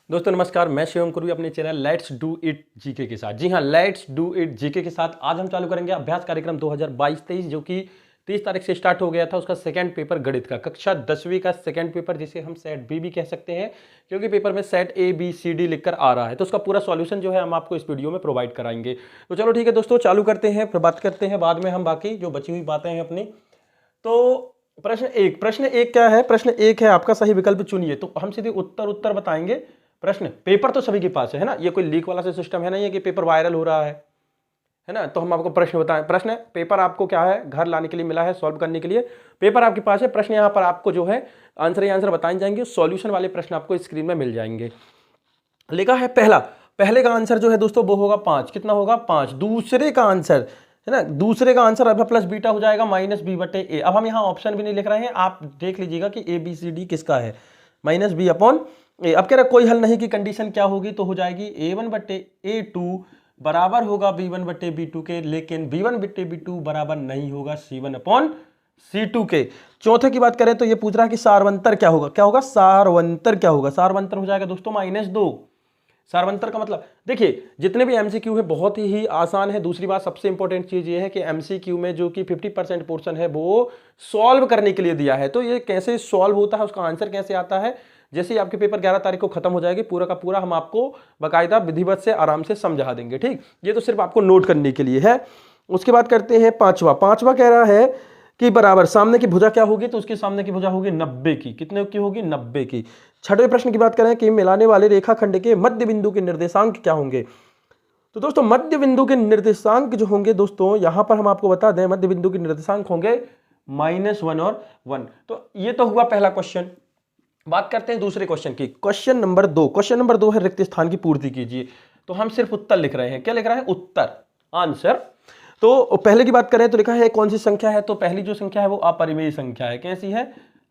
दोस्तों नमस्कार, मैं शिवम कुरवी अपने channel let's do it GK के साथ। जी हाँ, लेट्स डू इट जीके के साथ आज हम चालू करेंगे अभ्यास कार्यक्रम 2022-23 जो कि 30 तारीख से स्टार्ट हो गया था। उसका सेकंड पेपर गणित का कक्षा 10वीं का सेकंड पेपर, जिसे हम सेट बी भी कह सकते हैं क्योंकि पेपर में set A B C D लिखकर आ रहा है। तो उसका पूरा सॉल्यूशन जो है हम आपको इस वीडियो में प्रोवाइड कराएंगे। तो चलो ठीक है दोस्तों, चालू करते हैं, फिर बात करते हैं बाद में हम बाकी जो बची हुई बातें हैं अपनी। तो प्रश्न एक क्या है? प्रश्न एक है आपका सही विकल्प चुनिए। तो हम सीधे उत्तर बताएंगे। प्रश्न पेपर तो सभी के पास है ना, ये कोई लीक वाला सिस्टम है नहीं है कि पेपर वायरल हो रहा है ना। तो हम आपको प्रश्न बताएं। प्रश्न पेपर आपको क्या है, घर लाने के लिए मिला है, सॉल्व करने के लिए पेपर आपके पास है। प्रश्न यहाँ पर आपको जो है आंसर बताए जाएंगे, सॉल्यूशन वाले प्रश्न आपको स्क्रीन में मिल जाएंगे। लिखा है पहले का आंसर जो है दोस्तों वो होगा 5। कितना होगा? 5। दूसरे का आंसर है ना, दूसरे का आंसर अल्फा प्लस बीटा हो जाएगा माइनस बी बटे ए। अब हम यहाँ ऑप्शन भी नहीं लिख रहे हैं, आप देख लीजिएगा कि ए बी सी डी किसका है, माइनस बी अपॉन ए। अब कह रहा कोई हल नहीं की कंडीशन क्या होगी, तो हो जाएगी a1 बटे a2 बराबर होगा b1 बटे b2 के, लेकिन b1 बटे b2 बराबर नहीं होगा c1 अपॉन c2 के। चौथे की बात करें तो ये पूछ रहा है कि सारवंतर क्या होगा। क्या होगा? सारवंतर क्या होगा? सारवंतर हो जाएगा दोस्तों -2। सारवंतर का मतलब देखिए, जितने भी एमसीक्यू है बहुत ही आसान है। दूसरी बात सबसे इंपॉर्टेंट चीज ये है कि एमसीक्यू में जो कि 50% पोर्शन है वो सॉल्व करने के लिए दिया है। तो ये कैसे सॉल्व होता है, उसका आंसर कैसे आता है, जैसे ही आपके पेपर 11 तारीख को खत्म हो जाएगी पूरा का पूरा हम आपको बाकायदा विधिवत से आराम से समझा देंगे। ठीक, ये तो सिर्फ आपको नोट करने के लिए है। उसके बाद करते हैं पांचवा कह रहा है कि बराबर सामने की भुजा क्या होगी, तो उसके सामने की भुजा होगी 90 की। कितने की होगी? 90 की। छठवें प्रश्न की बात करें कि मिलाने वाले रेखाखंड के मध्य बिंदु के निर्देशांक क्या होंगे। तो दोस्तों मध्य बिंदु के निर्देशांक जो होंगे दोस्तों, यहां पर हम आपको बता दें मध्य बिंदु के निर्देशांक होंगे -1 और 1। तो ये तो हुआ पहला क्वेश्चन। बात करते हैं दूसरे क्वेश्चन की। क्वेश्चन नंबर 2 है रिक्त स्थान की पूर्ति कीजिए। तो हम सिर्फ उत्तर लिख रहे हैं। क्या लिख रहे हैं? उत्तर, आंसर। तो पहले की बात करें तो लिखा है कौन सी संख्या है, तो पहली जो संख्या है वो अपरिमेय संख्या है। कैसी है?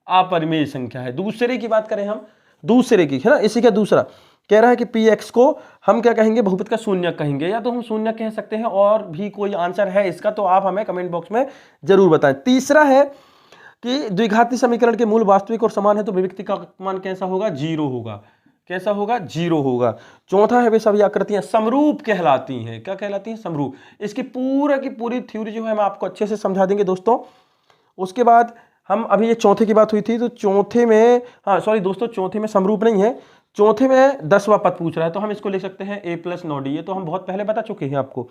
अपरिमेय संख्या है। दूसरे की बात करें हम, दूसरे की है ना, इसी का दूसरा कह रहा है कि px को हम क्या कहेंगे? बहुपद का शून्य कहेंगे, या तो हम शून्य कह सकते हैं। और भी कोई आंसर है इसका तो आप हमें कमेंट बॉक्स में जरूर बताएं। तीसरा है कि द्विघाती समीकरण के मूल वास्तविक और समान है तो विभक्ति का मान कैसा होगा? 0 होगा। कैसा होगा? 0 होगा। चौथा है वे सभी आकृतियां समरूप कहलाती हैं। क्या कहलाती हैं? समरूप। इसकी की पूरी थ्योरी जो है हम आपको अच्छे से समझा देंगे दोस्तों। उसके बाद हम अभी ये चौथे की बात हुई थी, तो चौथे में दोस्तों चौथे में समरूप नहीं है, चौथे में 10वां पद पूछ रहा है, तो हम इसको लिख सकते हैं a + 9d। ये तो हम बहुत पहले बता चुके हैं आपको।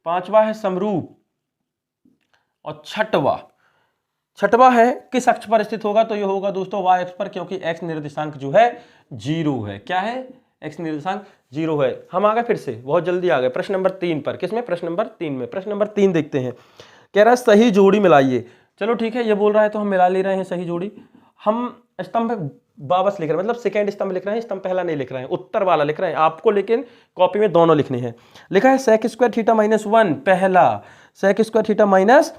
पांचवा है समरूप, और छठवा है किस अक्ष पर स्थित होगा, तो ये होगा दोस्तों y अक्ष पर, क्योंकि x निर्देशांक जो है 0 है। क्या है? x निर्देशांक 0 है। हम आ गए, फिर से बहुत जल्दी आ गए प्रश्न नंबर 3 पर। किसमें? प्रश्न नंबर 3 में। प्रश्न नंबर 3 देखते हैं। कह रहा है सही जोड़ी मिलाइए। चलो ठीक है, ये बोल रहा है तो हम मिला ले रहे हैं सही जोड़ी। हम स्तंभ वापस लिख रहे हैं, मतलब सेकेंड स्तंभ लिख रहे हैं, स्तंभ पहला नहीं लिख रहे हैं, उत्तर वाला लिख रहे हैं आपको, लेकिन कॉपी में दोनों लिखने हैं। लिखा है sec² थीटा -1 पहला, sec² थीटा -1,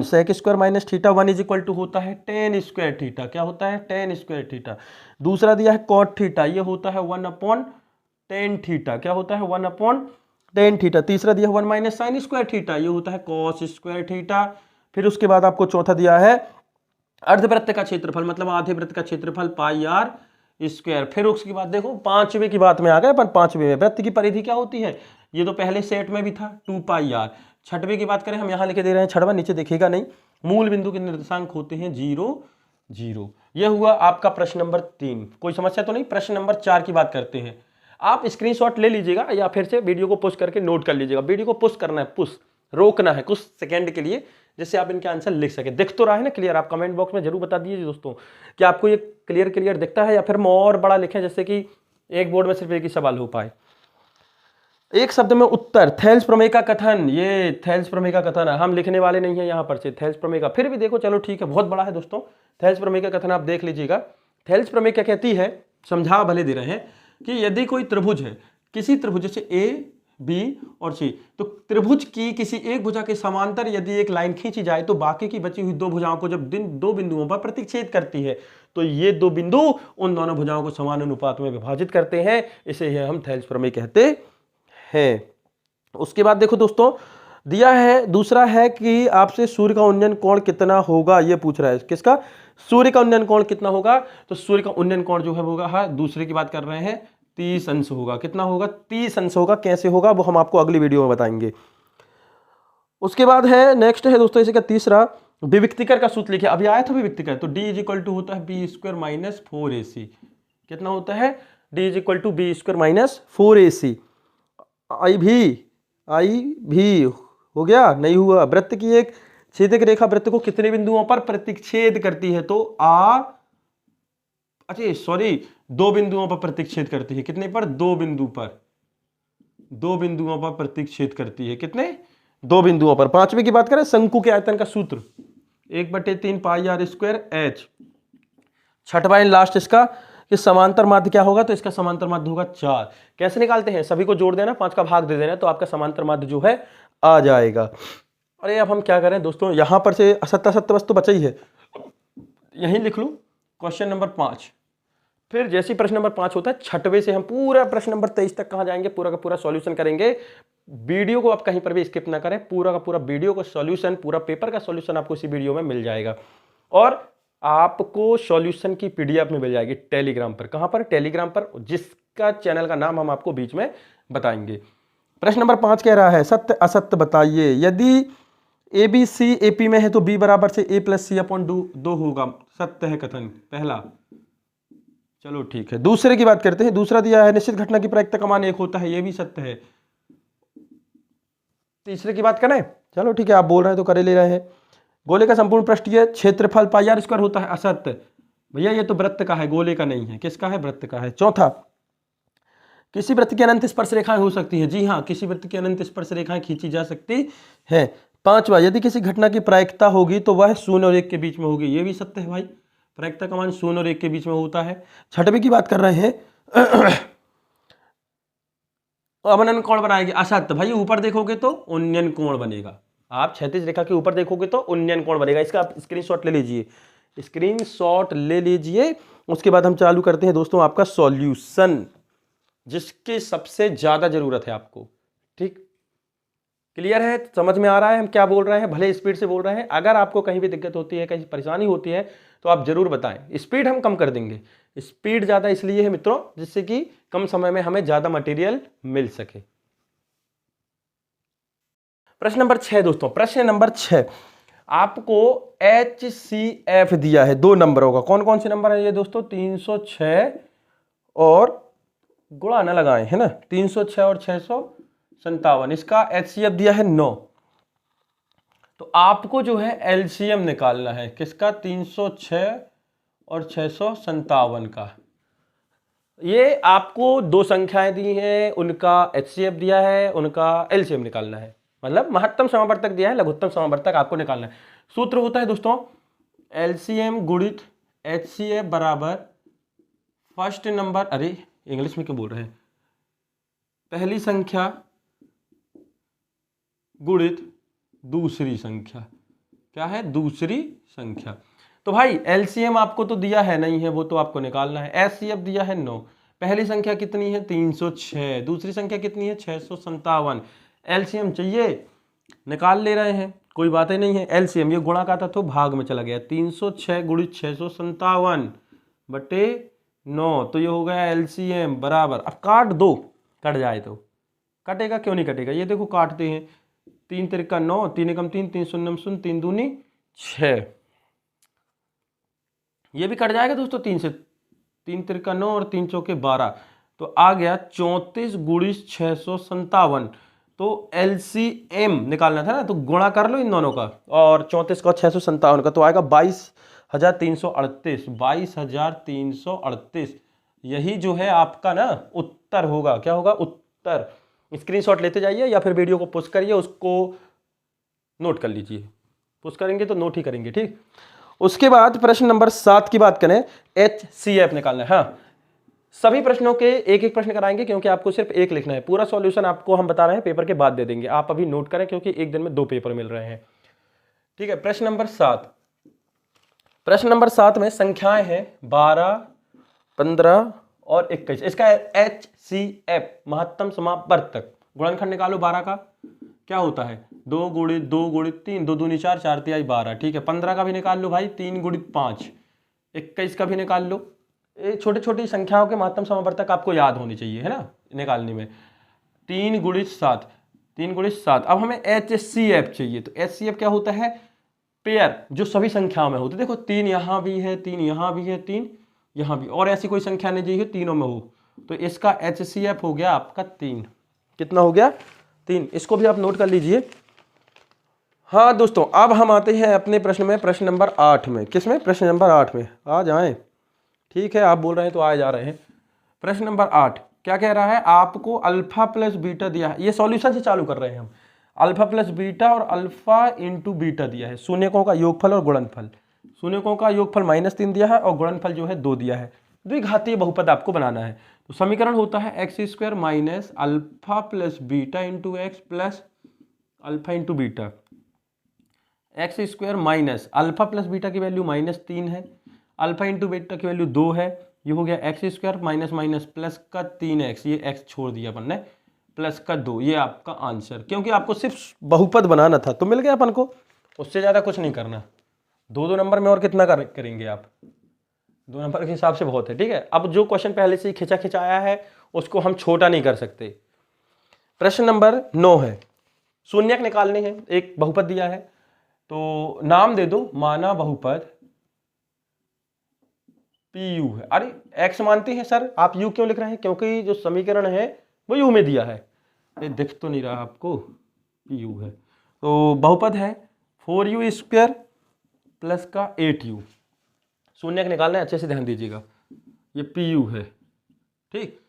sec² - θ1 = होता है tan² थीटा। क्या होता है? tan² theta. दूसरा दिया है cot थीटा, ये होता है 1/tan थीटा। क्या होता है? 1/tan theta. तीसरा दिया 1 - sin² थीटा, ये होता है cos² थीटा। फिर उसके बाद आपको चौथा दिया है अर्धवृत्त का क्षेत्रफल, मतलब आधे वृत्त का क्षेत्रफल πr²। फिर उसके बाद देखो पांचवे की बात में आ गए अपन। पांचवे में वृत्त की परिधि क्या होती है, ये तो पहले सेट में भी था 2πr। छठवें की बात करें, हम यहां लिखे दे रहे हैं छठवां, नीचे देखिएगा नहीं। मूल बिंदु के निर्देशांक होते हैं 0 0। यह हुआ आपका प्रश्न नंबर 3। कोई समस्या तो नहीं। प्रश्न नंबर 4 की बात करते हैं। आप स्क्रीनशॉट ले लीजिएगा या फिर से वीडियो को पुश करके नोट कर लीजिएगा। वीडियो को पुश करना है, पुश रोकना है कुछ सेकंड के लिए, जिससे आप इनके आंसर लिख सके। दिख तो रहा है ना क्लियर? आप कमेंट बॉक्स में जरूर बता दीजिए दोस्तों कि आपको ये क्लियर दिखता है, या फिर और बड़ा लिखें जिससे कि एक बोर्ड में सिर्फ एक ही सवाल हो पाए। एक शब्द में उत्तर, थेल्स प्रमेय का कथन। ये थेल्स प्रमेय का कथन है, हम लिखने वाले नहीं है यहाँ पर से थेल्स प्रमेय का। फिर भी देखो, चलो ठीक है, बहुत बड़ा है दोस्तों। थेल्स प्रमेय का कथन आप देख लीजिएगा। थेल्स प्रमेय क्या कहती है, समझा भले दे रहे हैं कि यदि कोई त्रिभुज है, किसी त्रिभुज से A B और C, तो त्रिभुज की किसी एक भुजा के समांतर यदि एक लाइन खींची जाए तो बाकी की बची हुई दो भुजाओं को जब दो बिंदुओं पर प्रतिच्छेद करती है तो ये दो बिंदु उन दोनों भुजाओं को समान अनुपात में विभाजित करते हैं। इसे हम थेल्स प्रमेय कहते हैं। उसके बाद देखो दोस्तों, दिया है दूसरा है कि आपसे सूर्य का उन्नयन कोण कितना होगा, ये पूछ रहा है। किसका? सूर्य का उन्नयन कोण कितना होगा? तो सूर्य का उन्नयन कोण जो है होगा, दूसरे की बात कर रहे हैं, 30 अंश होगा। कितना होगा? 30 अंश होगा। कैसे होगा वो हम आपको अगली वीडियो में बताएंगे। उसके बाद है नेक्स्ट है दोस्तों इसी का तीसरा, विविक्तिकर का सूत्र लिखिए। अभी आया था विविक्तिकर, तो डी इज इक्वल टू होता है बी स्क्वायर माइनस 4ac। कितना होता है? D is equal to B square minus 4ac। आई भी हो गया? नहीं हुआ। वृत्त की एक छेदक रेखा वृत्त को कितने बिंदुओं पर प्रतिच्छेद करती है? तो अच्छा सॉरी, 2 बिंदुओं पर प्रतिच्छेद करती है। कितने पर? 2 बिंदु पर। 2 बिंदुओं पर प्रतिच्छेद करती है। कितने? 2 बिंदुओं पर। पांचवें की बात करें, शंकु के आयतन का सूत्र 1/3 पाई आर स्क्वायर एच। छठवां लास्ट इसका कि समांतर माध्य क्या होगा? तो इसका समांतर माध्य होगा 4। कैसे निकालते हैं? सभी को जोड़ देना, 5 का भाग दे देना, तो आपका समांतर माध्य जो है आ जाएगा। अरे अब हम क्या करें दोस्तों, यहां पर से असत्य असत्य बस तो बचा ही है, यहीं लिख लूं क्वेश्चन नंबर 5। फिर जैसे प्रश्न नंबर 5 होता है, छठवें से हम पूरा प्रश्न नंबर 23 तक कहां जाएंगे? पूरा का पूरा सॉल्यूशन करेंगे। वीडियो को आप कहीं पर भी स्किप ना करें, पूरा का पूरा वीडियो को सॉल्यूशन, पूरा पेपर का सॉल्यूशन आपको इसी वीडियो में मिल जाएगा। और आपको सॉल्यूशन की पीडीएफ में मिल जाएगी टेलीग्राम पर। कहां पर? टेलीग्राम पर, जिसका चैनल का नाम हम आपको बीच में बताएंगे। प्रश्न नंबर 5 कह रहा है, सत्य असत्य बताइए। यदि ए बी सी ए पी में है तो बी बराबर से ए प्लस सी अपॉन 2 होगा। सत्य है कथन पहला। चलो ठीक है। दूसरे की बात करते हैं। दूसरा दिया है, निश्चित घटना की प्रायिकता का मान 1 होता है। ये भी सत्य है। तीसरे की बात करें, चलो ठीक है, आप बोल रहे हैं तो करे ले रहे हैं। गोले का संपूर्ण पृष्ठीय क्षेत्रफल पाई आर स्क्वायर होता है। असत्य भैया, ये तो वृत्त का है, गोले का नहीं है। किसका है? वृत्त का है। चौथा, किसी वृत्त की अनंत स्पर्श रेखाएं हो सकती है। जी हाँ, किसी वृत्त की अनंत स्पर्श रेखाएं खींची जा सकती है। पांचवा, यदि किसी घटना की प्रायिकता होगी तो वह 0 और 1 के बीच में होगी। ये भी सत्य है भाई, प्रायिकता का मान 0 और 1 के बीच में होता है। छठवीं की बात कर रहे हैं, अवनन कोण बनाएगी। असत्य भाई, ऊपर देखोगे तो उन्नयन कोण बनेगा। आप क्षैतिज रेखा के ऊपर देखोगे तो उन्नयन कोण बनेगा। इसका आप स्क्रीनशॉट ले लीजिए, स्क्रीनशॉट ले लीजिए। उसके बाद हम चालू करते हैं दोस्तों आपका सॉल्यूशन, जिसकी सबसे ज्यादा जरूरत है आपको। ठीक, क्लियर है? समझ में आ रहा है हम क्या बोल रहे हैं? भले स्पीड से बोल रहे हैं। अगर आपको कहीं भी दिक्कत होती है, कहीं परेशानी होती है, तो आप जरूर बताएं। स्पीड हम कम कर देंगे। स्पीड ज्यादा इसलिए है मित्रों, जिससे कि कम समय में हमें ज्यादा मटेरियल मिल सके। प्रश्न नंबर 6 दोस्तों, प्रश्न नंबर 6 आपको HCF दिया है 2 नंबरों का। कौन कौन से नंबर है ये दोस्तों? 306 और गुणा न लगाएं, है ना, 306 और 657। इसका HCF दिया है 9। तो आपको जो है LCM निकालना है। किसका? 306 और 657 का। ये आपको 2 संख्याएं दी हैं, उनका HCF दिया है, उनका LCM निकालना है। मतलब महत्तम समावर्तक दिया है, लघुत्तम समावर्तक आपको निकालना है। सूत्र होता है दोस्तों LCM गुणित HCF बराबर फर्स्ट नंबर, अरे इंग्लिश में क्यों बोल रहे हैं, पहली संख्या गुणित दूसरी संख्या। क्या है? दूसरी संख्या। तो भाई LCM आपको तो दिया है नहीं है, वो तो आपको निकालना है। HCF दिया है 9। पहली संख्या कितनी है? 306। दूसरी संख्या कितनी है? 657। LCM चाहिए, निकाल ले रहे हैं, कोई बात ही नहीं है। LCM ये गुणा का था तो भाग में चला गया। 306 गुणित 657 बटे 9, तो ये हो गया LCM बराबर। अब काट दो, कट जाए तो कटेगा, क्यों नहीं कटेगा? ये देखो काटते हैं। 3 तिरका 9, 3 एकम 3, 3 शून्यम 0, 3 दूनी 6। ये भी कट जाएगा दोस्तों 3 से। 3 तिरका 9 और 3 चौके 12, तो आ गया 34 गुणित 657। तो LCM निकालना था ना, तो गुणा कर लो इन दोनों का, और 34 का 657 का, तो आएगा 22,338। 22,338 यही जो है आपका ना उत्तर होगा। क्या होगा? उत्तर। स्क्रीनशॉट लेते जाइए या फिर वीडियो को पुश करिए, उसको नोट कर लीजिए। पुश करेंगे तो नोट ही करेंगे, ठीक। उसके बाद प्रश्न नंबर 7 की बात करें, HCF निकालना है। हाँ, सभी प्रश्नों के एक एक प्रश्न कराएंगे, क्योंकि आपको सिर्फ एक लिखना है। पूरा सॉल्यूशन आपको हम बता रहे हैं पेपर के बाद दे देंगे, आप अभी नोट करें, क्योंकि एक दिन में 2 पेपर मिल रहे हैं, ठीक है। प्रश्न नंबर 7, प्रश्न नंबर 7 में संख्याएं हैं 12, 15 और 21। इसका HCF महत्तम समावर्तक, गुणनखंड निकालो 12 का। क्या होता है? 2 गुणित 2 गुणित 3, 2 दूनी 4, 4 तिहाई 12, ठीक है। 15 का भी निकाल लो भाई, 3 गुणित 5। 21 का भी निकाल लो, ये छोटी छोटी संख्याओं के महत्तम समवर्तक आपको याद होनी चाहिए, है ना, निकालने में। 3 गुणित 7, 3 गुणित 7। अब हमें HCF चाहिए, तो HCF क्या होता है, पेयर जो सभी संख्याओं में होती है। देखो 3 यहाँ भी है, 3 यहाँ भी है, 3 यहाँ भी, और ऐसी कोई संख्या नहीं चाहिए तीनों में हो, तो इसका HCF हो गया आपका 3। कितना हो गया, 3। इसको भी आप नोट कर लीजिए। हाँ दोस्तों, अब हम आते हैं अपने प्रश्न में, प्रश्न नंबर 8 में। किस में, प्रश्न नंबर 8 में। आ जाएं, ठीक है, आप बोल रहे हैं तो आ जा रहे हैं। प्रश्न नंबर 8 क्या कह रहा है, आपको अल्फा प्लस बीटा दिया है। ये सॉल्यूशन से चालू कर रहे हैं हम। अल्फा प्लस बीटा और अल्फा इंटू बीटा दिया है, शून्यकों का योगफल और गुणनफल। शून्यकों का योगफल -3 दिया है और गुणनफल जो है 2 दिया है। द्विघातीय बहुपद आपको बनाना है, तो समीकरण होता है x² minus alpha plus beta into x plus alpha into beta. x² minus alpha plus beta की वैल्यू -3 है, अल्फा इंटू बीटा की वैल्यू 2 है। ये हो गया x² माइनस माइनस प्लस का 3x, ये x छोड़ दिया अपन ने, प्लस का 2। ये आपका आंसर, क्योंकि आपको सिर्फ बहुपद बनाना था तो मिल गया अपन को, उससे ज़्यादा कुछ नहीं करना। 2 नंबर में और कितना करेंगे आप, 2 नंबर के हिसाब से बहुत है, ठीक है। अब जो क्वेश्चन पहले से ही खिंचा खिंचाया है उसको हम छोटा नहीं कर सकते। प्रश्न नंबर 9 है, शून्यक निकालने हैं। एक बहुपद दिया है, तो नाम दे दो, माना बहुपद PU है। अरे x मानते हैं सर, आप U क्यों लिख रहे हैं, क्योंकि जो समीकरण है वो U में दिया है। ये दिख तो नहीं रहा आपको, PU है। तो बहुपद है 4U² प्लस का 8U। शून्यक निकालना है, अच्छे से ध्यान दीजिएगा। ये PU है, ठीक।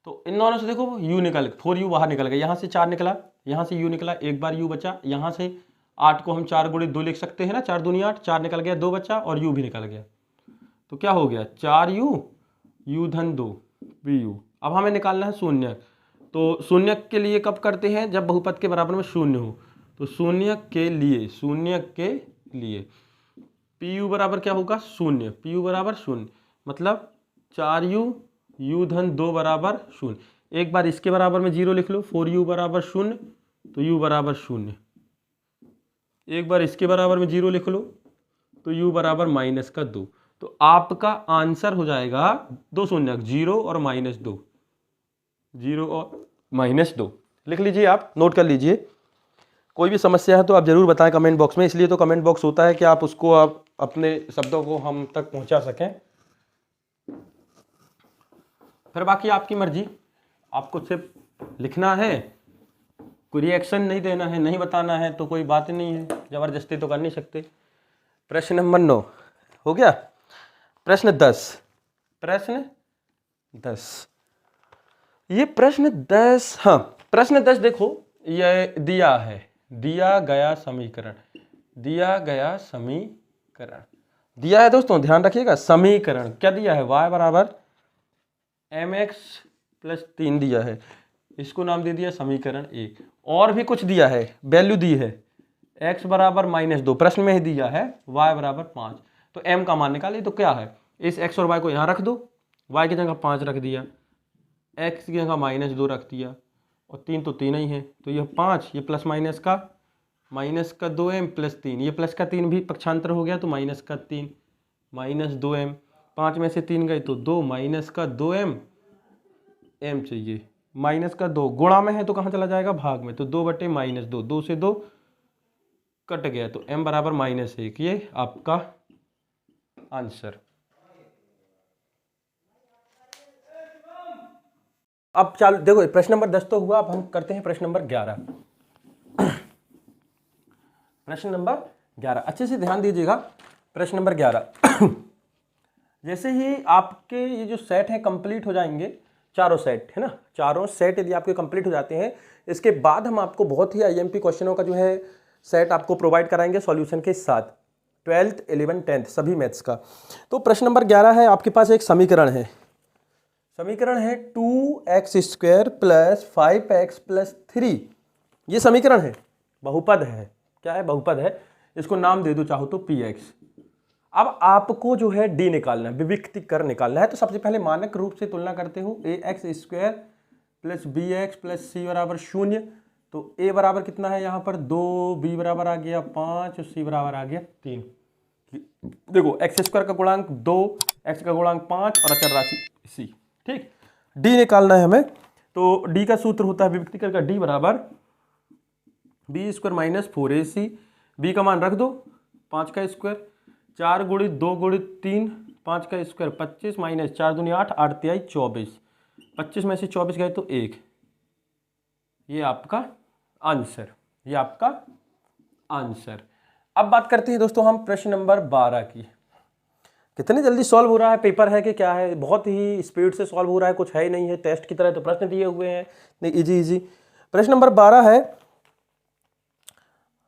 तो इन दोनों से देखो U निकल, 4U बाहर निकल गया, यहाँ से 4 निकला, यहाँ से U निकला, एक बार U बचा। यहाँ से 8 को हम 4 गुणित 2 लिख सकते हैं ना, 4 दूनी 8, 4 निकल गया, 2 बचा और U भी निकल गया। तो क्या हो गया, 4U, U धन 2 PU। अब हमें निकालना है शून्यक। तो शून्यक के लिए कब करते हैं, जब बहुपद के बराबर में शून्य हो। तो शून्यक के लिए PU बराबर क्या होगा, 0। PU बराबर 0, मतलब 4U, U धन 2 बराबर 0। एक बार इसके बराबर में 0 लिख लो, 4U बराबर 0, तो U बराबर 0। एक बार इसके बराबर में 0 लिख लो, तो U बराबर -2। तो आपका आंसर हो जाएगा 2 शून्यक, 0 और -2, 0 और -2। लिख लीजिए, आप नोट कर लीजिए। कोई भी समस्या है तो आप जरूर बताएं कमेंट बॉक्स में, इसलिए तो कमेंट बॉक्स होता है कि आप उसको, आप अपने शब्दों को हम तक पहुंचा सकें। फिर बाकी आपकी मर्जी, आपको सिर्फ लिखना है, कोई रिएक्शन नहीं देना है, नहीं बताना है तो कोई बात नहीं है, जबरदस्ती तो कर नहीं सकते। प्रश्न नंबर 9 हो गया। प्रश्न 10, प्रश्न 10, ये प्रश्न 10, हाँ प्रश्न 10 देखो, ये दिया है, दिया गया समीकरण दिया है दोस्तों, ध्यान रखिएगा। समीकरण क्या दिया है, y बराबर mx प्लस 3 दिया है, इसको नाम दे दिया समीकरण 1। और भी कुछ दिया है, वैल्यू दी है, x बराबर -2, प्रश्न में ही दिया है y बराबर 5। तो m का मान निकालिए। तो क्या है, इस x और y को यहाँ रख दो, y की जगह 5 रख दिया, x की जगह -2 रख दिया, और 3 तो 3 ही है, तो यह 5, ये प्लस माइनस का -2m प्लस 3, ये प्लस का 3 भी पक्षांतर हो गया, तो -3 -2m, 5 में से 3 गए तो 2, -2m, m चाहिए, -2 गुणा में है तो कहाँ चला जाएगा, भाग में, तो 2/-2, 2 से 2 कट गया, तो m बराबर -1। ये आपका आंसर। अब चालू देखो, प्रश्न नंबर 10 तो हुआ, अब हम करते हैं प्रश्न नंबर 11। प्रश्न नंबर 11 अच्छे से ध्यान दीजिएगा। प्रश्न नंबर 11 जैसे ही आपके ये जो सेट है कंप्लीट हो जाएंगे, चारों सेट है ना, चारों सेट यदि आपके कंप्लीट हो जाते हैं, इसके बाद हम आपको बहुत ही आईएमपी क्वेश्चनों का जो है सेट आपको प्रोवाइड कराएंगे सॉल्यूशन के साथ, 12th 11th 10th सभी मैथ्स का। तो प्रश्न नंबर 11 है, आपके पास एक समीकरण है, 2x² प्लस 5x प्लस 3। ये समीकरण है, बहुपद है। क्या है, बहुपद है। इसको नाम दे दो चाहो तो px। अब आपको जो है d निकालना है, विविक्तिकर निकालना है। तो सबसे पहले मानक रूप से तुलना करते हो, ax² plus bx plus c बराबर 0। तो a बराबर कितना है यहाँ पर 2, b बराबर आ गया 5 और c बराबर आ गया 3। देखो x² का गुणांक 2, x का गुणांक 5 और अचर राशि c। ठीक, d निकालना है हमें, तो d का सूत्र होता है विभक्तिकर का d बराबर b square minus 4ac। b का मान रख दो 5 का स्क्वायर, 4 गुणित 2 गुणित 3, 5 का स्क्वायर 25 माइनस 4 दूनी 8, 8 तिहाई 24, 25 में से 24 गए तो 1। ये आपका आंसर, ये आपका आंसर। अब बात करते हैं दोस्तों हम प्रश्न नंबर 12 की। कितनी जल्दी सॉल्व हो रहा है, पेपर है कि क्या है, बहुत ही स्पीड से सॉल्व हो रहा है, कुछ है ही नहीं है, टेस्ट की तरह तो प्रश्न दिए हुए हैं, नहीं इजी इजी। प्रश्न नंबर 12 है,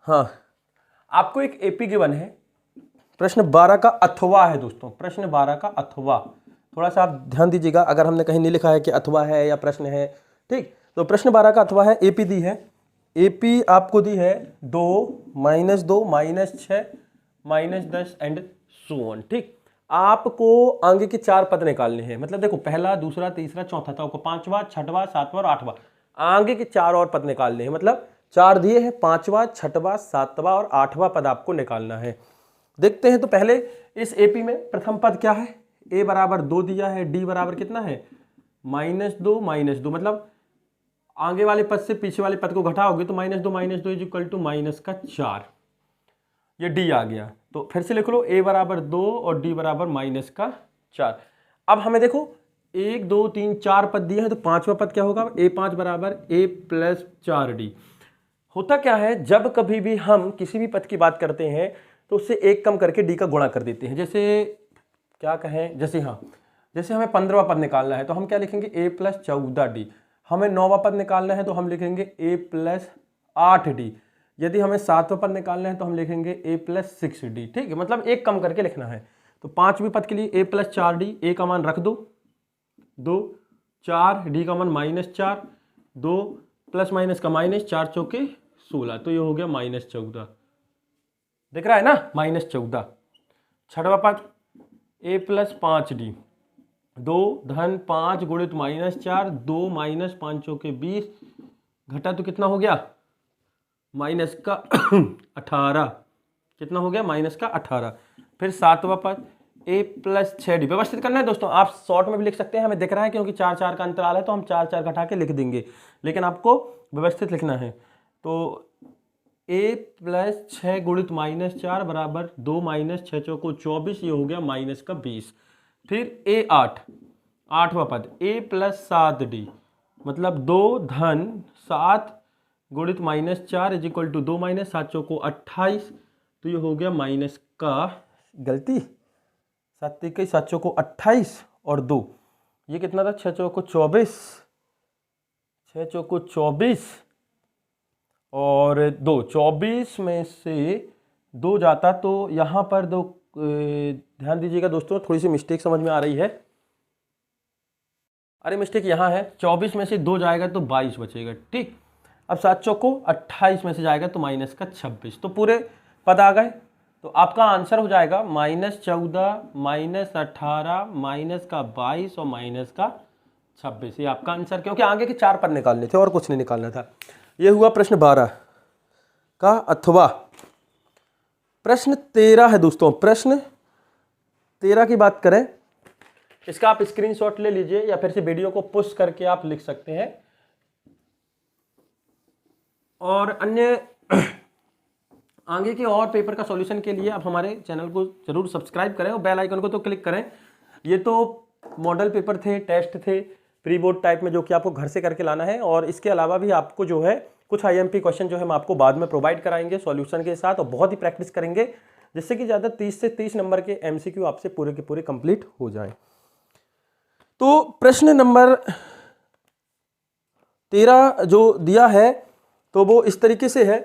हाँ आपको एक एपी गिवन है, प्रश्न 12 का अथवा है दोस्तों, प्रश्न 12 का अथवा, थोड़ा सा आप ध्यान दीजिएगा, अगर हमने कहीं नहीं लिखा है कि अथवा है या प्रश्न है। ठीक, तो प्रश्न 12 का अथवा है, एपी दी है, एपी आपको दी है 2 -2 -6 -10 एंड सो ऑन। ठीक, आपको आगे के 4 पद निकालने हैं, मतलब देखो पहला, दूसरा, तीसरा, चौथा था, आपको 5वां, 6वां, 7वां और 8वां, आगे के 4 और पद निकालने हैं, मतलब 4 दिए हैं, 5वां, 6वां, 7वां और 8वां पद आपको निकालना है। देखते हैं, तो पहले इस एपी में प्रथम पद क्या है, a बराबर 2 दिया है, d बराबर कितना है -2 -2, मतलब आगे वाले पद से पीछे वाले पद को घटाओगे तो -2 इज इक्वल टू -4, ये d आ गया। तो फिर से लिख लो, a बराबर 2 और d बराबर -4। अब हमें देखो 1 2 3 4 पद दिए हैं, तो 5वां पद क्या होगा, a5 बराबर a + 4d। होता क्या है, जब कभी भी हम किसी भी पद की बात करते हैं तो उससे एक कम करके d का गुणा कर देते हैं। जैसे क्या कहें, जैसे हाँ, जैसे हमें 15वां पद निकालना है तो हम क्या लिखेंगे, a + 14d। हमें 9वां पद निकालना है तो हम लिखेंगे a + 8d। यदि हमें 7वां पद निकालना है तो हम लिखेंगे a + 6d। ठीक है, मतलब एक कम करके लिखना है। तो 5वें पद के लिए a + 4d, a का मान रख दो 2, 4, d का मान -4, 2 प्लस माइनस का माइनस, 4 चौके 16, तो ये हो गया -14। दिख रहा है ना, -14। 6वां पद a + 5d, 2 धन 5 गुणित -4, 2 -5 चौके 20, घटा तो कितना हो गया -18, कितना हो गया -18। फिर 7वां पद a + 6d, व्यवस्थित करना है दोस्तों, आप शॉर्ट में भी लिख सकते हैं, हमें दिख रहा है क्योंकि 4 4 का अंतराल है तो हम 4 4 घटा के लिख देंगे, लेकिन आपको व्यवस्थित लिखना है। तो a + 6 गुणित -4 बराबर 2 - 6 चौको 24, ये हो गया -20। फिर a8, 8वां पद a + 7d, मतलब 2 धन 7 गुणित -4 इज इक्वल टू 2 - 7 चौको 28, तो ये हो गया माइनस का, गलती 7 21 7 चौको 28 और 2, ये कितना था 6 चौको 24, 6 चौको 24 और 2, 24 में से 2 जाता तो यहाँ पर 2, ध्यान दीजिएगा दोस्तों, थोड़ी सी मिस्टेक समझ में आ रही है, अरे मिस्टेक यहाँ है, 24 में से 2 जाएगा तो 22 बचेगा। ठीक, अब 7 चौको 28 में से जाएगा तो -26, तो पूरे पद आ गए। तो आपका आंसर हो जाएगा -14, -18, -22 और -26, ये आपका आंसर, क्योंकि आगे के 4 पद निकालने थे और कुछ नहीं निकालना था। ये हुआ प्रश्न 12 का अथवा। प्रश्न 13 है दोस्तों, प्रश्न 13 की बात करें, इसका आप स्क्रीनशॉट ले लीजिए या फिर से वीडियो को पुश करके आप लिख सकते हैं। और अन्य आगे के और पेपर का सॉल्यूशन के लिए आप हमारे चैनल को जरूर सब्सक्राइब करें और बेल आइकन को तो क्लिक करें। ये तो मॉडल पेपर थे, टेस्ट थे प्री बोर्ड टाइप में, जो कि आपको घर से करके लाना है, और इसके अलावा भी आपको जो है कुछ IMP क्वेश्चन जो है हम आपको बाद में प्रोवाइड कराएंगे सॉल्यूशन के साथ, और बहुत ही प्रैक्टिस करेंगे जिससे कि ज़्यादा 30 से 30 नंबर के MCQ आपसे पूरे के पूरे कंप्लीट हो जाए। तो प्रश्न नंबर 13 जो दिया है तो वो इस तरीके से है।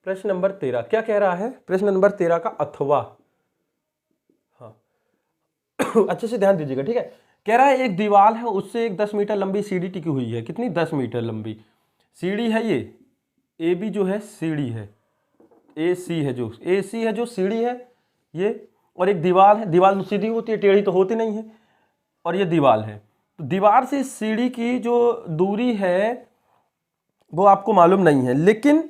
प्रश्न नंबर 13 क्या कह रहा है, प्रश्न नंबर 13 का अथवा, हाँ अच्छे से ध्यान दीजिएगा, ठीक है। कह रहा है एक दीवार है, उससे एक 10 मीटर लंबी सीढ़ी टिकी हुई है। कितनी, 10 मीटर लंबी सीढ़ी है। ये AB जो है सीढ़ी है, AC है जो सीढ़ी है ये, और एक दीवार है। दीवार तो सीधी होती है, टेढ़ी तो होती नहीं है, और ये दीवार है। तो दीवार से सीढ़ी की जो दूरी है वो आपको मालूम नहीं है, लेकिन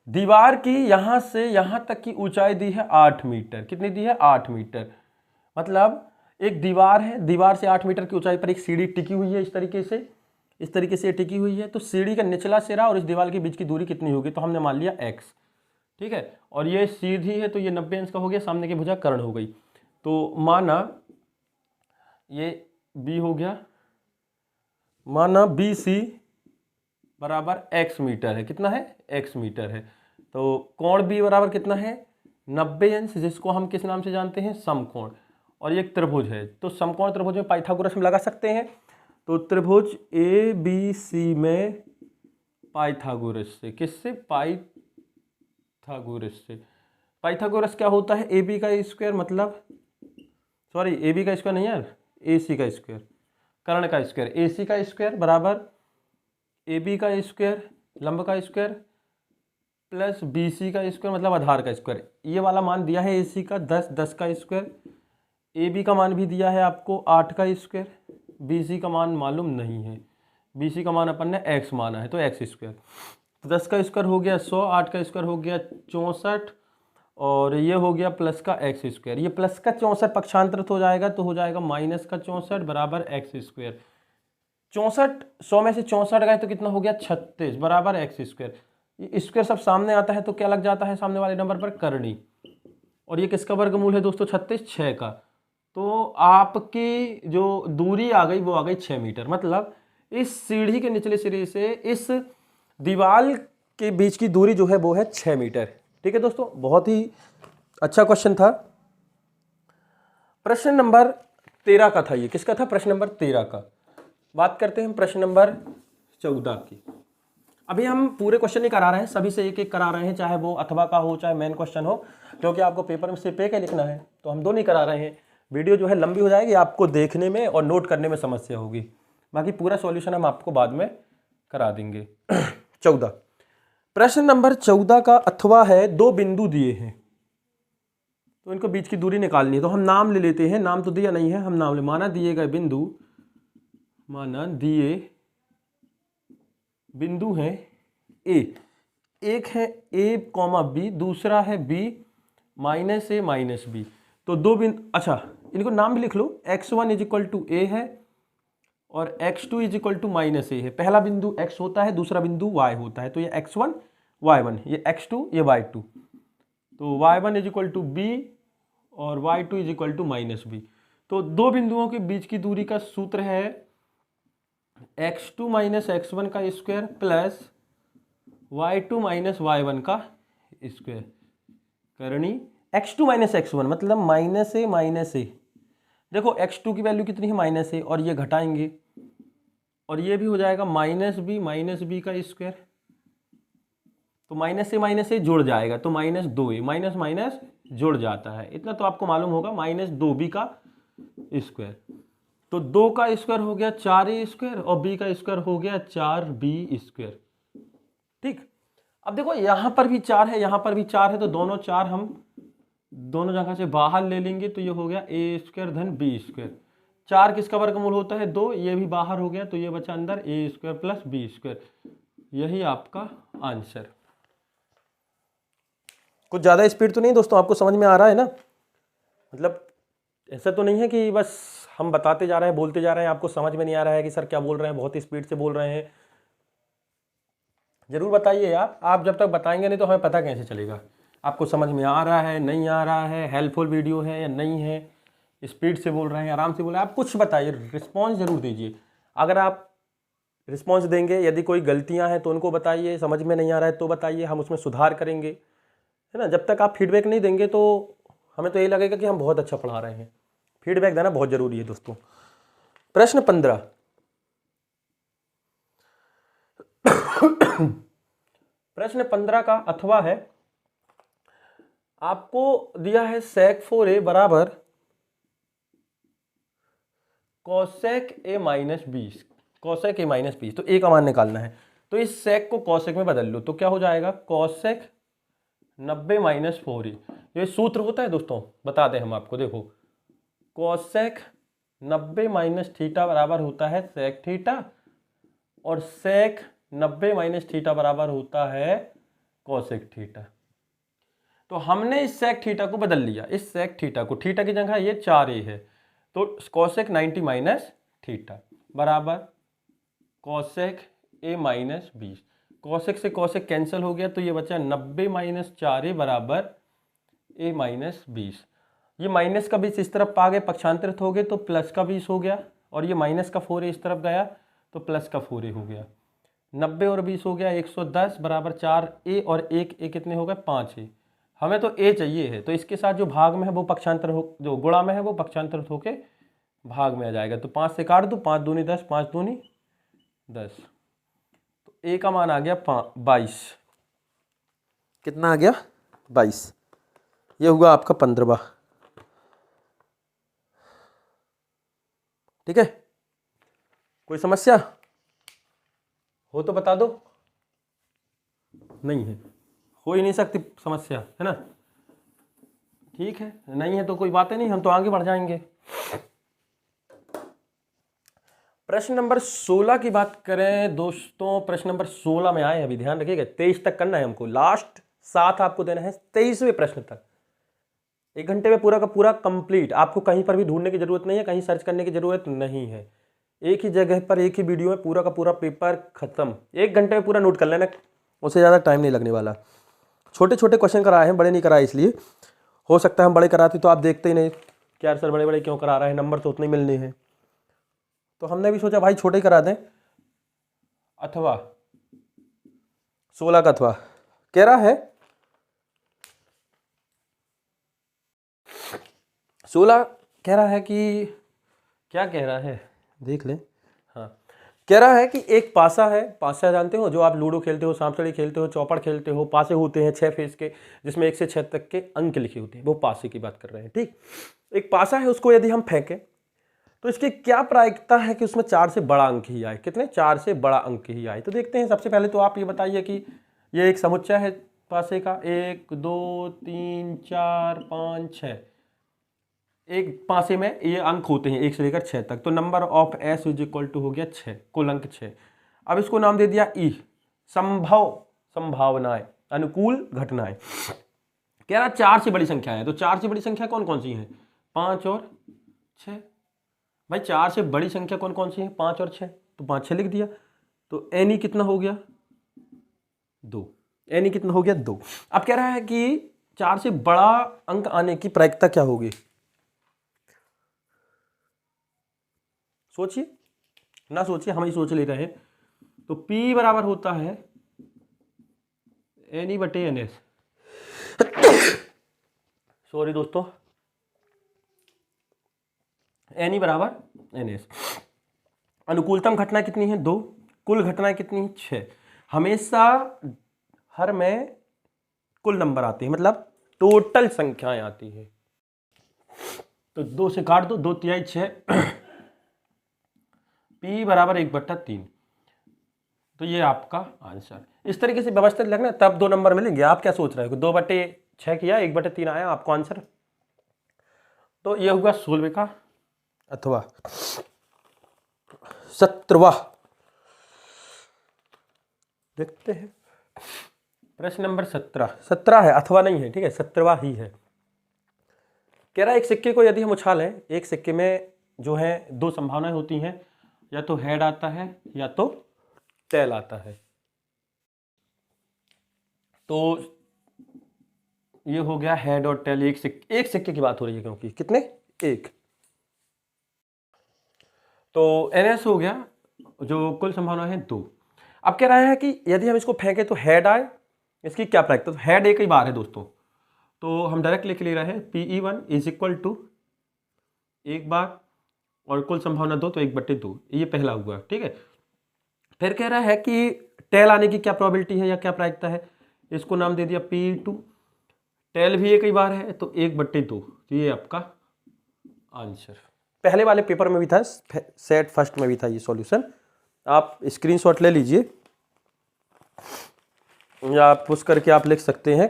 दीवार की यहाँ से यहाँ तक की ऊंचाई दी है 8 मीटर। कितनी दी है, 8 मीटर। मतलब एक दीवार है, दीवार से 8 मीटर की ऊंचाई पर एक सीढ़ी टिकी हुई है, इस तरीके से टिकी हुई है। तो सीढ़ी का निचला सिरा और इस दीवार के बीच की दूरी कितनी होगी, तो हमने मान लिया x, ठीक है। और ये सीधी है तो ये 90 अंश का हो गया, सामने की भुजा कर्ण हो गई। तो माना ये b हो गया, माना BC बराबर x मीटर है, कितना है, x मीटर है। तो कोण B बराबर कितना है, 90 अंश, जिसको हम किस नाम से जानते हैं, समकोण। और ये एक त्रिभुज है, तो समकोण त्रिभुज में पाइथागोरस में लगा सकते हैं। तो त्रिभुज ABC में पाइथागोरस से, किससे, पाइथागोरस से। पाइथागोरस क्या होता है, AB का स्क्वायर, मतलब सॉरी AB का स्क्वायर नहीं यार, AC का स्क्वायर, कर्ण का स्क्वायर, AC का स्क्वायर बराबर AB का स्क्वायर, लंब का स्क्वायर, प्लस BC का स्क्वायर मतलब आधार का स्क्वायर। ये वाला मान दिया है AC का 10, 10 का स्क्वायर। AB का मान भी दिया है आपको 8 का स्क्वायर। BC का मान मालूम नहीं है, BC का मान अपन ने x माना है, तो x स्क्वायर। तो 10 का स्क्वायर हो गया 100, 8 का स्क्वायर हो गया 64, और ये हो गया प्लस का x स्क्वायर। ये प्लस का 64 पक्षांतरित हो जाएगा तो हो जाएगा माइनस का 64 बराबर x स्क्वायर। 64, 100 में से 64 गए तो कितना हो गया, 36 बराबर x स्क्वायर। ये स्क्वायर सब सामने आता है तो क्या लग जाता है सामने वाले नंबर पर, करनी। और ये किसका वर्गमूल है दोस्तों, 36, 6 का। तो आपकी जो दूरी आ गई वो आ गई 6 मीटर। मतलब इस सीढ़ी के निचले सिरे से इस दीवार के बीच की दूरी जो है वो है 6 मीटर। ठीक है दोस्तों, बहुत ही अच्छा क्वेश्चन था। प्रश्न नंबर 13 का था ये, किसका था, प्रश्न नंबर 13 का। बात करते हैं प्रश्न नंबर 14 की। अभी हम पूरे क्वेश्चन नहीं करा रहे हैं, सभी से एक एक करा रहे हैं, चाहे वो अथवा का हो चाहे मेन क्वेश्चन हो, क्योंकि आपको पेपर में सिर्फ एक लिखना है, तो हम दो नहीं करा रहे हैं। वीडियो जो है लंबी हो जाएगी, आपको देखने में और नोट करने में समस्या होगी। बाकी पूरा सॉल्यूशन हम आपको बाद में करा देंगे। 14, प्रश्न नंबर 14 का अथवा है, दो बिंदु दिए हैं तो इनको बीच की दूरी निकालनी है। तो हम नाम ले लेते हैं, नाम तो दिया नहीं है, हम नाम ले, माना दिए गए बिंदु, माना दिए बिंदु हैं ए, एक है A, B, दूसरा है B minus A minus B। तो दो बिंदु, अच्छा इनको नाम भी लिख लो, x1 is equal to A है और x2 is equal to minus A है। पहला बिंदु x होता है, दूसरा बिंदु y होता है, तो ये x1 y1, ये x2 ये y2। तो y1 is equal to B और y2 is equal to minus B। तो दो बिंदुओं के बीच की दूरी का सूत्र है x2 माइनस x1 का square plus y2 minus y1 का स्क्वायर करनी। x2 माइनस x1 मतलब माइनस ए माइनस ए। देखो x2 की वैल्यू कितनी है, माइनस ए, और ये घटाएंगे और ये भी हो जाएगा माइनस बी का स्क्वायर। तो माइनस ए जुड़ जाएगा तो माइनस 2a, माइनस माइनस जुड़ जाता है, इतना तो आपको मालूम होगा, माइनस 2b का स्क्वायर। तो 2 का स्क्वायर हो गया 4a स्क्वायर और b का स्क्वायर हो गया 4b स्क्वायर। ठीक, अब देखो यहां पर भी 4 है, यहां पर भी 4 है, तो दोनों 4 हम दोनों जगह से बाहर ले लेंगे तो ये हो गया a स्क्वायर धन b स्क्वायर। 4 किसका वर्गमूल होता है, 2, ये भी बाहर हो गया तो ये बचा अंदर a square plus b square. यही आपका आंसर। कुछ ज़्यादा स्पीड तो नहीं दोस्तों, आपको समझ में आ रहा है ना? मतलब ऐसा तो नहीं है कि बस हम बताते जा रहे हैं, बोलते जा रहे हैं, आपको समझ में नहीं आ रहा है कि सर क्या बोल रहे हैं, बहुत स्पीड से बोल रहे हैं। जरूर बताइए यार, आप जब तक बताएंगे नहीं तो हमें पता कैसे चलेगा आपको समझ में आ रहा है नहीं आ रहा है, हेल्पफुल वीडियो है या नहीं है, स्पीड से बोल रहे हैं आराम से बोल रहे हैं। आप कुछ बताइए, रिस्पॉन्स जरूर दीजिए। अगर आप रिस्पॉन्स देंगे, यदि कोई गलतियां हैं तो उनको बताइए, समझ में नहीं आ रहा है तो बताइए, हम उसमें सुधार करेंगे, है ना। जब तक आप फीडबैक नहीं देंगे तो हमें तो यही लगेगा कि हम बहुत अच्छा पढ़ा रहे हैं। फीडबैक देना बहुत जरूरी है दोस्तों। प्रश्न 15, प्रश्न 15 का अथवा है, आपको दिया है sec 4a बराबर cosec a minus 20, cosec a minus 20। तो a का मान निकालना है, तो इस sec को cosec में बदल लो तो क्या हो जाएगा, cosec 90 माइनस 4a। ये सूत्र होता है दोस्तों, बता दें हम आपको, देखो cosec 90 माइनस थीटा बराबर होता है sec थीटा और sec 90 माइनस थीटा बराबर होता है cosec थीटा। तो हमने इस sec थीटा को बदल लिया, इस sec थीटा को, थीटा की जगह ये 4a है तो कॉसेक 90 माइनस थीटा बराबर कॉसेक ए माइनस 20। कॉसेक से कॉसेक कैंसिल हो गया तो ये बचा 90 माइनस 4a बराबर ए माइनस 20। ये माइनस का 20 इस तरफ आ गए, पक्षांतरित हो गए तो प्लस का 20 हो गया, और ये माइनस का 4a इस तरफ गया तो प्लस का 4a हो गया। 90 और 20 हो गया 110 बराबर 4a और एक a कितने हो गए 5a। हमें तो a चाहिए है, तो इसके साथ जो भाग में है वो पक्षांतर हो, जो गुणा में है वो पक्षांतरित होके भाग में आ जाएगा। तो 5 से काट दो, 5 दूनी 10, 5 दूनी 10, तो a का मान आ गया 22। कितना आ गया 22। ये हुआ आपका 15वां। ठीक है, कोई समस्या हो तो बता दो। नहीं है, हो ही नहीं सकती समस्या, है ना। ठीक है, नहीं है तो कोई बात नहीं, हम तो आगे बढ़ जाएंगे। प्रश्न नंबर 16 की बात करें दोस्तों, प्रश्न नंबर 16 में आए, अभी ध्यान रखिएगा 23 तक करना है हमको, लास्ट 7 आपको देना है 23वें प्रश्न तक। 1 घंटे में पूरा का पूरा कंप्लीट, आपको कहीं पर भी ढूंढने की जरूरत नहीं है, कहीं सर्च करने की जरूरत नहीं है, एक ही जगह पर एक ही वीडियो में पूरा का पूरा पेपर खत्म। 1 घंटे में पूरा नोट कर लेना, उससे ज़्यादा टाइम नहीं लगने वाला। छोटे छोटे क्वेश्चन कराए हैं, बड़े नहीं कराए, इसलिए हो सकता है हम बड़े कराते तो आप देखते ही नहीं, क्या सर बड़े बड़े क्यों करा रहे हैं, नंबर तो उतने मिलने हैं। तो हमने भी सोचा भाई छोटे ही करा दें। अथवा 16 का अथवा कह रहा है 16 कह रहा है कि क्या कह रहा है देख ले। हाँ, कह रहा है कि एक पासा है, पासा जानते हो जो आप लूडो खेलते हो, सांप सीढ़ी खेलते हो, चौपड़ खेलते हो, पासे होते हैं 6 फेस के, जिसमें 1 से 6 तक के अंक लिखे होते हैं, वो पासे की बात कर रहे हैं। ठीक, एक पासा है, उसको यदि हम फेंकें तो इसकी क्या प्रायिकता है कि उसमें 4 से बड़ा अंक ही आए। कितने, 4 से बड़ा अंक ही आए। तो देखते हैं, सबसे पहले तो आप ये बताइए कि ये एक समुच्चय है पासे का, 1 2 3 4 5 6, एक पासे में ये अंक होते हैं 1 से लेकर 6 तक, तो number of S is equal to हो गया 6, कुल अंक 6। अब इसको नाम दे दिया ई, संभव संभावनाएं, अनुकूल घटनाएं। कह रहा 4 से बड़ी संख्या है, तो 4 से बड़ी संख्या कौन कौन सी है, 5 और 6। भाई 4 से बड़ी संख्या कौन कौन सी है, 5 और 6, तो 5 6 लिख दिया। तो एन ई कितना हो गया 2, एन ई कितना हो गया 2। अब कह रहा है कि 4 से बड़ा अंक आने की प्रायिकता क्या होगी, सोचिए ना, सोचिए, हम ही सोच ले रहे हैं। तो P बराबर होता है एन ई बटे एन एस। सॉरी दोस्तों, एन ई बराबर एन एस। अनुकूलतम घटना कितनी है 2, कुल घटनाएं कितनी है 6। हमेशा हर में कुल नंबर आते हैं, मतलब टोटल संख्याएं आती है। तो 2 से काट दो, 2 तिहाई 6, P बराबर 1/3। तो ये आपका आंसर। इस तरीके से व्यवस्थित लगना, तब 2 नंबर मिलेंगे। आप क्या सोच रहे हो, 2/6 किया, 1/3 आया आपको आंसर। तो ये हुआ 16वें का अथवा 17वां। देखते हैं प्रश्न नंबर 17 है, अथवा नहीं है, ठीक है, 17वां ही है। कह रहा है एक सिक्के को यदि हम उछालें, एक सिक्के में जो है 2 संभावनाएं होती हैं, या तो हेड आता है या तो टेल आता है। तो ये हो गया हेड और टेल, एक सिक्के की बात हो रही है, क्योंकि कितने, एक। तो एनएस हो गया, जो कुल संभावना है 2। अब कह रहा है कि यदि हम इसको फेंके तो हेड आए, इसकी क्या प्रायिकता, तो हेड एक ही बार है दोस्तों, तो हम डायरेक्ट लिख ले रहे हैं PE1 इज इक्वल टू एक बार, और कुल संभावना 2, तो 1/2, ये पहला हुआ। ठीक है, फिर कह रहा है कि टेल आने की क्या प्रोबेबिलिटी है या क्या प्रायिकता है, इसको नाम दे दिया P2। टेल भी एक ही बार है, तो 1/2, तो ये आपका आंसर। पहले वाले पेपर में भी था, सेट फर्स्ट में भी था ये सॉल्यूशन, आप स्क्रीनशॉट ले लीजिए या आप पुश करके आप लिख सकते हैं,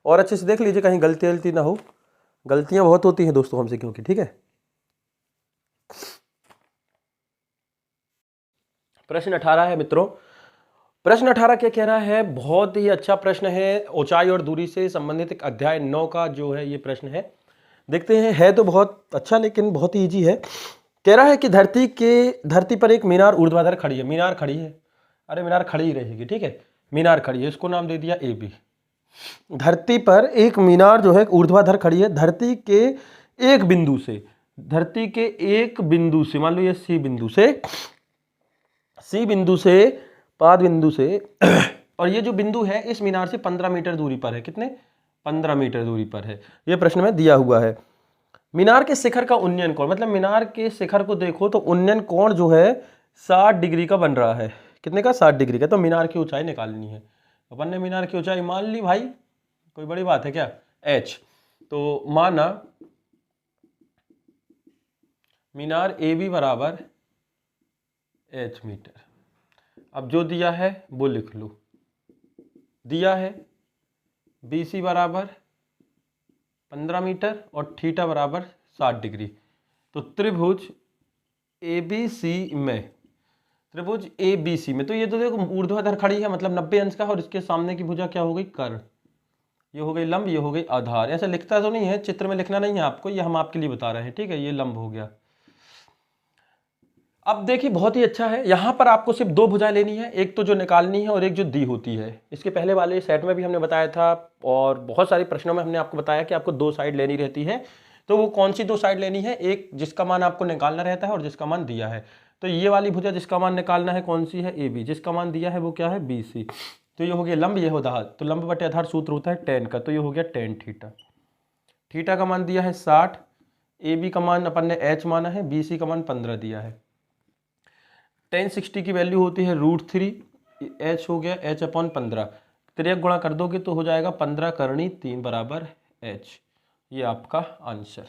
और अच्छे से देख लीजिए कहीं गलती ना हो। गलतियां बहुत होती हैं दोस्तों हमसे, क्योंकि ठीक है। प्रश्न 18 है मित्रों। प्रश्न 18 क्या कह रहा है, बहुत ही अच्छा प्रश्न है, ऊंचाई और दूरी से संबंधित एक अध्याय 9 का जो है ये प्रश्न है। देखते हैं, है तो बहुत अच्छा लेकिन बहुत ही ईजी है। कह रहा है कि धरती पर एक मीनार ऊर्ध्वाधर खड़ी है। मीनार खड़ी है, अरे मीनार खड़ी ही रहेगी, ठीक है, मीनार खड़ी है, इसको नाम दे दिया ए बी। धरती पर एक मीनार जो है ऊर्ध्वाधर खड़ी है धरती के एक बिंदु से, धरती के एक बिंदु से, मान लो ये सी बिंदु से पाद बिंदु से और ये जो बिंदु है इस मीनार से 15 मीटर दूरी पर है। कितने? 15 मीटर दूरी पर है। ये प्रश्न में दिया हुआ है। मीनार के शिखर का उन्नयन कोण, मतलब मीनार के शिखर को देखो तो उन्नयन कोण जो है 60 डिग्री का बन रहा है। कितने का? 60 डिग्री का। तो मीनार की ऊंचाई निकालनी है। अपन ने मीनार की ऊंचाई मान ली भाई, कोई बड़ी बात है क्या? h। तो माना मीनार ए बी बराबर h मीटर। अब जो दिया है वो लिख लो। दिया है बी सी बराबर 15 मीटर और थीटा बराबर 60 डिग्री। तो त्रिभुज ए बी सी में, त्रिभुज ए बी सी में, तो ये तो देखो ऊर्ध्वाधर खड़ी है मतलब 90 अंश का, और इसके सामने की भुजा क्या हो गई? कर्ण। ये हो गई लंब, ये हो गई आधार। ऐसा लिखता तो नहीं है, चित्र में लिखना नहीं है आपको, ये हम आपके लिए बता रहे हैं, ठीक है। ये लंब हो गया। अब देखिए बहुत ही अच्छा है, यहाँ पर आपको सिर्फ दो भुजाएं लेनी है, एक तो जो निकालनी है और एक जो दी होती है। इसके पहले वाले सेट में भी हमने बताया था और बहुत सारे प्रश्नों में हमने आपको बताया कि आपको दो साइड लेनी रहती है। तो वो कौन सी दो साइड लेनी है? एक जिसका मान आपको निकालना रहता है और जिसका मान दिया है। तो ये वाली भुजा जिसका मान निकालना है कौन सी है? A B. जिसका मान दिया है वो क्या है? B C. तो ये हो गया लंब, ये हो आधार। तो लंब बटे आधार सूत्र होता है टेन का, तो ये हो गया टेन थीटा। थीटा का मान दिया है 60, ए बी का मान अपन ने एच माना है, बी सी का मान 15 दिया है। टेन 60 की वैल्यू होती है √3, एच हो गया एच अपॉन 15। तिर्यक गुणा कर दोगे तो हो जाएगा 15 करणी 3 बराबर एच। ये आपका आंसर।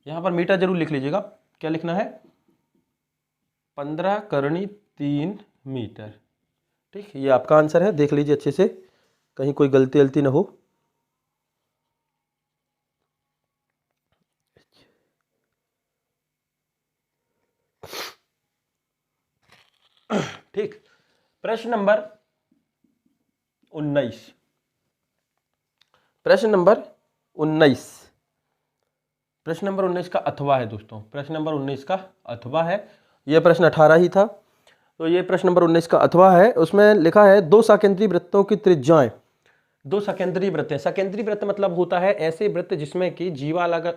यहाँ पर मीटर जरूर लिख लीजिएगा, क्या लिखना है? 15 करणी 3 मीटर। ठीक, ये आपका आंसर है। देख लीजिए अच्छे से, कहीं कोई गलती गलती ना हो। ठीक, प्रश्न नंबर 19। प्रश्न नंबर 19, प्रश्न नंबर 19 का अथवा है दोस्तों। प्रश्न नंबर 19 का अथवा है। यह प्रश्न 18 ही था, तो ये प्रश्न नंबर 19 का अथवा है। उसमें लिखा है दो सकेंद्री वृत्तों की त्रिज्याएं। दो सकेंद्री वृत्त है। सकेंद्री वृत्त मतलब होता है ऐसे वृत्त जिसमें कि जीवा अलग,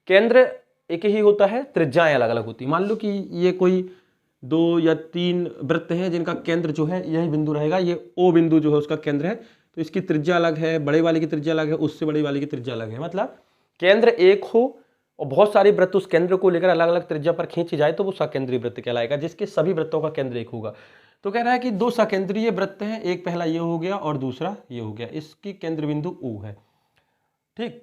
केंद्र एक ही होता है, त्रिज्याएं अलग अलग होती है। मान लो कि ये कोई 2 या 3 वृत्त हैं जिनका केंद्र जो है यही बिंदु रहेगा, ये ओ बिंदु जो है उसका केंद्र है, तो इसकी त्रिज्या अलग है, बड़े वाले की त्रिज्या अलग है, उससे बड़ी वाले की त्रिज्या अलग है। मतलब केंद्र एक हो और बहुत सारे वृत्त उस केंद्र को लेकर अलग अलग त्रिज्या पर खींची जाए तो वो सकेंद्रीय वृत्त कहलाएगा, जिसके सभी वृत्तों का केंद्र एक होगा। तो कह रहा है कि दो सकेंद्रीय वृत्त हैं, एक पहला ये हो गया और दूसरा ये हो गया, इसकी केंद्र बिंदु O है। ठीक,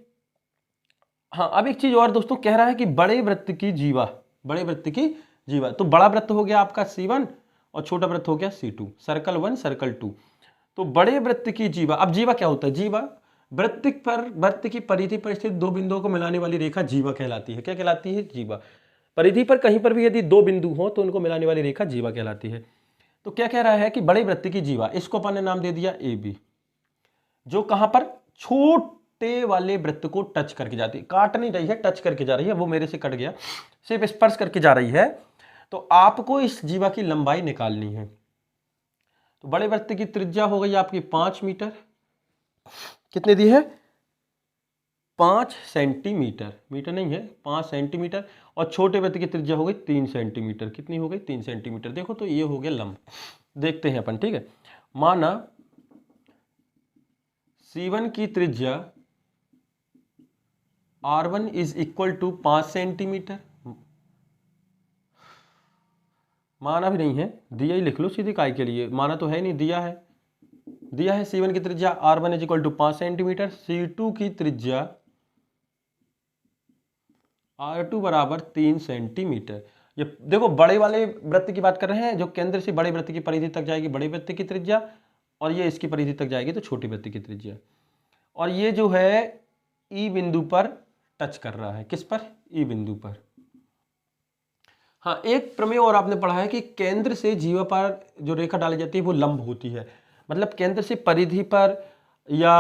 हाँ। अब एक चीज और दोस्तों, कह रहा है कि बड़े वृत्त की जीवा, बड़े वृत्त की जीवा, तो बड़ा वृत्त हो गया आपका C1 और छोटा वृत्त हो गया C2, सर्कल 1 सर्कल 2। तो बड़े वृत्त की जीवा, अब जीवा क्या होता है? जीवा वृत्त की परिधि पर स्थित दो बिंदुओं को मिलाने वाली रेखा जीवा कहलाती है। क्या कहलाती है? जीवा। परिधि पर कहीं पर भी यदि दो बिंदु हो तो उनको मिलाने वाली रेखा जीवा कहलाती है। तो क्या कह रहा है कि बड़े वृत्त की जीवा, इसको अपन ने नाम दे दिया ए बी, जो कहां पर? छोटे वाले वृत्त को टच करके जाती है, काट नहीं रही है, टच करके जा रही है। वो मेरे से कट गया, सिर्फ स्पर्श करके जा रही है। तो आपको इस जीवा की लंबाई निकालनी है। तो बड़े वृत्त की त्रिज्या हो गई आपकी 5 मीटर। कितने दी है? 5 सेंटीमीटर, मीटर नहीं है, 5 सेंटीमीटर। और छोटे वृत्त की त्रिज्या हो गई 3 सेंटीमीटर। कितनी हो गई? 3 सेंटीमीटर। देखो तो ये हो गया लंब। देखते हैं अपन, ठीक है। माना C1 की त्रिज्या R1 is equal to 5 centimetre. माना भी नहीं है, दिया ही लिख लो सीधी, काय के लिए माना तो है नहीं, दिया है। दिया है C1 की त्रिज्या R1 is equal to 5 centimetre, C2 की त्रिज्या R2 बराबर 3 सेंटीमीटर। ये देखो बड़े वाले वृत्त की बात कर रहे हैं, जो केंद्र से बड़े वृत्त की परिधि तक जाएगी बड़े वृत्त की त्रिज्या, और ये इसकी परिधि तक जाएगी तो छोटी वृत्त की त्रिज्या। और ये जो है ई बिंदु पर टच कर रहा है। किस पर? ई बिंदु पर। हाँ, एक प्रमेय और आपने पढ़ा है कि केंद्र से जीवा पर जो रेखा डाली जाती है वो लंब होती है। मतलब केंद्र से परिधि पर या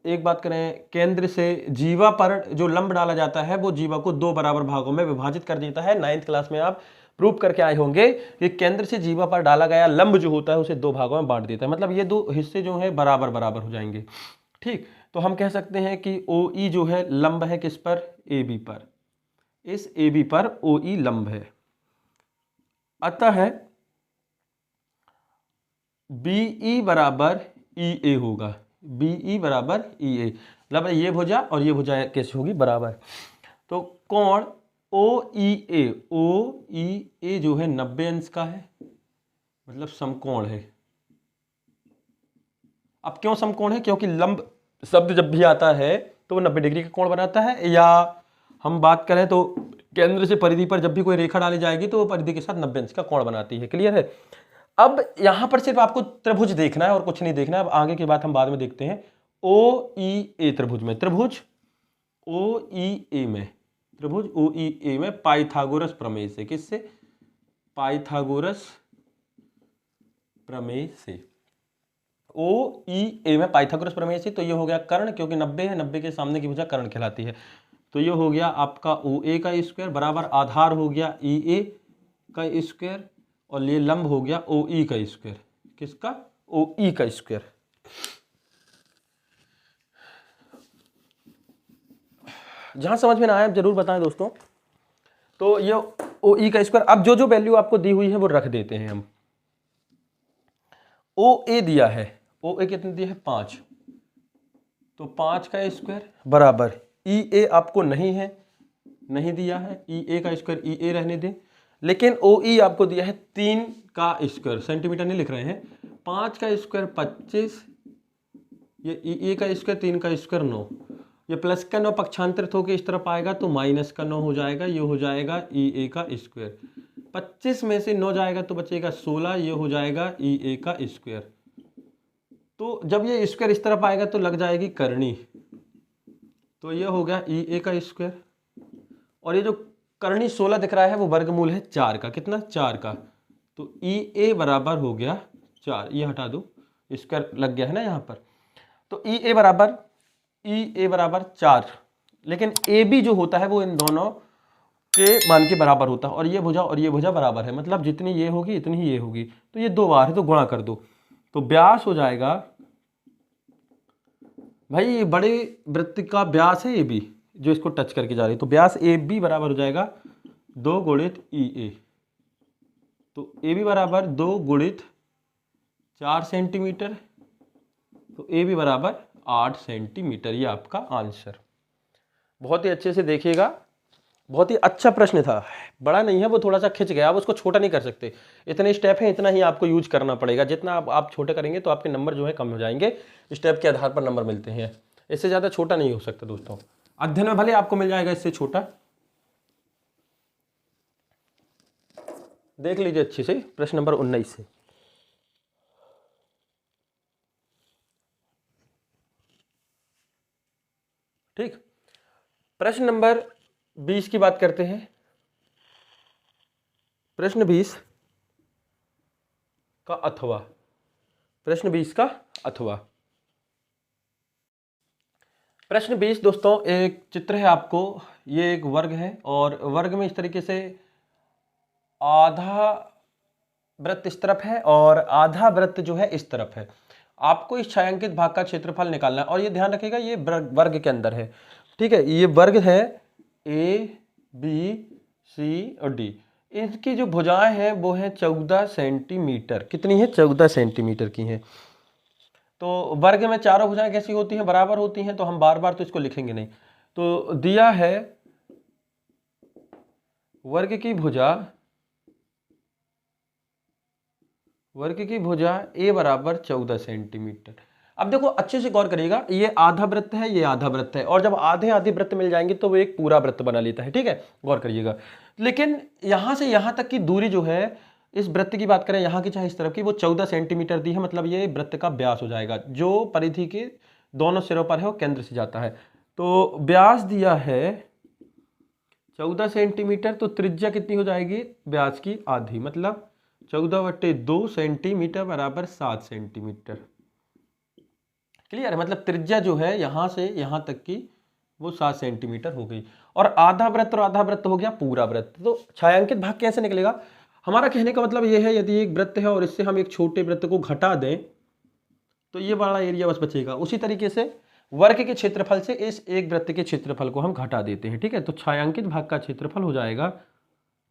एक बात करें, केंद्र से जीवा पर जो लंब डाला जाता है वो जीवा को 2 बराबर भागों में विभाजित कर देता है। 9th क्लास में आप प्रूव करके आए होंगे कि केंद्र से जीवा पर डाला गया लंब जो होता है उसे 2 भागों में बांट देता है, मतलब ये 2 हिस्से जो है बराबर बराबर हो जाएंगे। ठीक, तो हम कह सकते हैं कि OE जो है लंब है किस पर, AB पर, इस AB पर OE लंब है। अतः BE बराबर EA होगा, BE बराबर EA, मतलब ये भुजा और ये भुजा कैसे होगी, बराबर। तो कोण OEA जो है 90 अंश का है, मतलब समकोण है। अब क्यों समकोण है, क्योंकि लंब शब्द जब भी आता है तो वो 90 डिग्री का कोण बनाता है, या हम बात करें तो केंद्र से परिधि पर जब भी कोई रेखा डाली जाएगी तो वो परिधि के साथ 90 अंश का कोण बनाती है। क्लियर है। अब यहां पर सिर्फ आपको त्रिभुज देखना है और कुछ नहीं देखना है। अब आगे की बात हम बाद में देखते हैं। OEA त्रिभुज में, त्रिभुज OEA में, त्रिभुज OEA में पाइथागोरस प्रमेय से, किससे, पाइथागोरस प्रमेय से, OEA में पाइथागोरस प्रमेय से। तो ये हो गया कर्ण, क्योंकि 90 है, 90 के सामने की भुजा कर्ण कहलाती है। तो ये हो गया आपका OA का स्क्वायर बराबर आधार हो गया EA का स्क्वायर, और ये लंब हो गया OE का स्क्वायर। किसका, OE का स्क्वायर। जहां समझ में ना आया जरूर बताएं दोस्तों। तो ये OE का स्क्वायर, अब जो जो वैल्यू आपको दी हुई है वो रख देते हैं हम। OA दिया है, OA कितनी दी है, 5, तो 5 का स्क्वायर बराबर EA आपको नहीं है, नहीं दिया है, EA का स्क्वायर EA रहने दें, लेकिन OE आपको दिया है 3 का स्क्वायर, सेंटीमीटर नहीं लिख रहे हैं, 5 का स्क्वायर 25, ये EA का स्क्वायर 3 का स्क्वायर 9, ये प्लस का 9 पक्षांतरित होकर इस तरफ आएगा तो माइनस का 9 हो जाएगा, ये हो जाएगा EA का स्क्वायर। 25 में से 9 जाएगा तो बचेगा 16, ये हो जाएगा EA का स्क्वायर। तो जब ये स्क्वायर इस तरफ आएगा तो लग जाएगी करनी, तो ये हो गया EA का स्क्वायर। और ये जो करनी 16 दिख रहा है वो वर्गमूल है 4 का, कितना, 4 का, तो EA बराबर हो गया 4, ये हटा दो, स्क्वायर लग गया है ना यहाँ पर। तो EA बराबर 4, लेकिन AB जो होता है वो इन दोनों के मान के बराबर होता है, और ये भुजा बराबर है, मतलब जितनी ये होगी इतनी ही ये होगी, तो ये 2 बार है तो गुणा कर दो, तो व्यास हो जाएगा, भाई ये बड़े वृत्त का व्यास है AB जो इसको टच करके जा रही है, तो व्यास AB बराबर हो जाएगा 2 गुणित EA, तो AB बराबर 2 गुणित 4 सेंटीमीटर, तो AB बराबर 8 सेंटीमीटर, ये आपका आंसर। बहुत ही अच्छे से देखिएगा, बहुत ही अच्छा प्रश्न था, बड़ा नहीं है, वो थोड़ा सा खिंच गया, आप उसको छोटा नहीं कर सकते, इतने स्टेप हैं, इतना ही आपको यूज करना पड़ेगा, जितना आप छोटे करेंगे तो आपके नंबर जो है कम हो जाएंगे, स्टेप के आधार पर नंबर मिलते हैं, इससे ज़्यादा छोटा नहीं हो सकता दोस्तों। अध्ययन में भले आपको मिल जाएगा इससे छोटा, देख लीजिए अच्छे से प्रश्न नंबर 19 से। ठीक, प्रश्न नंबर 20 की बात करते हैं। प्रश्न 20 का अथवा, प्रश्न 20 का अथवा। प्रश्न 20 दोस्तों एक चित्र है आपको, ये एक वर्ग है और वर्ग में इस तरीके से आधा वृत्त इस तरफ है और आधा वृत्त जो है इस तरफ है। आपको इस छायांकित भाग का क्षेत्रफल निकालना है, और ये ध्यान रखिएगा ये वर्ग के अंदर है, ठीक है, ये वर्ग है A B C और D, इनकी जो भुजाएं हैं वो हैं 14 सेंटीमीटर, कितनी है, 14 सेंटीमीटर की हैं। तो वर्ग में चारों भुजाएं कैसी होती हैं, बराबर होती हैं, तो हम बार बार तो इसको लिखेंगे नहीं, तो दिया है वर्ग की भुजा A बराबर 14 सेंटीमीटर। अब देखो अच्छे से गौर करिएगा, ये आधा वृत्त है, ये आधा वृत्त है, और जब आधे आधे वृत्त मिल जाएंगे तो वो एक पूरा वृत्त बना लेता है, ठीक है, गौर करिएगा। लेकिन यहां से यहां तक की दूरी जो है, इस वृत्त की बात करें यहाँ की चाहे इस तरफ की, वो 14 सेंटीमीटर दी है, मतलब ये वृत्त का व्यास हो जाएगा, जो परिधि के दोनों सिरों पर है वो केंद्र से जाता है। तो व्यास दिया है 14 सेंटीमीटर, तो त्रिज्या कितनी हो जाएगी, व्यास की आधी, मतलब 14/2 सेंटीमीटर बराबर 7 सेंटीमीटर, क्लियर है, मतलब त्रिज्या जो है यहाँ से यहाँ तक की वो 7 सेंटीमीटर हो गई। और आधा वृत्त और आधा वृत्त हो गया पूरा वृत्त। तो छायांकित भाग कैसे निकलेगा? हमारा कहने का मतलब ये है, यदि एक वृत्त है और इससे हम एक छोटे वृत्त को घटा दें तो ये बड़ा एरिया बस बचेगा। उसी तरीके से वर्ग के क्षेत्रफल से इस एक वृत्त के क्षेत्रफल को हम घटा देते हैं, ठीक है। तो छायांकित भाग का क्षेत्रफल हो जाएगा,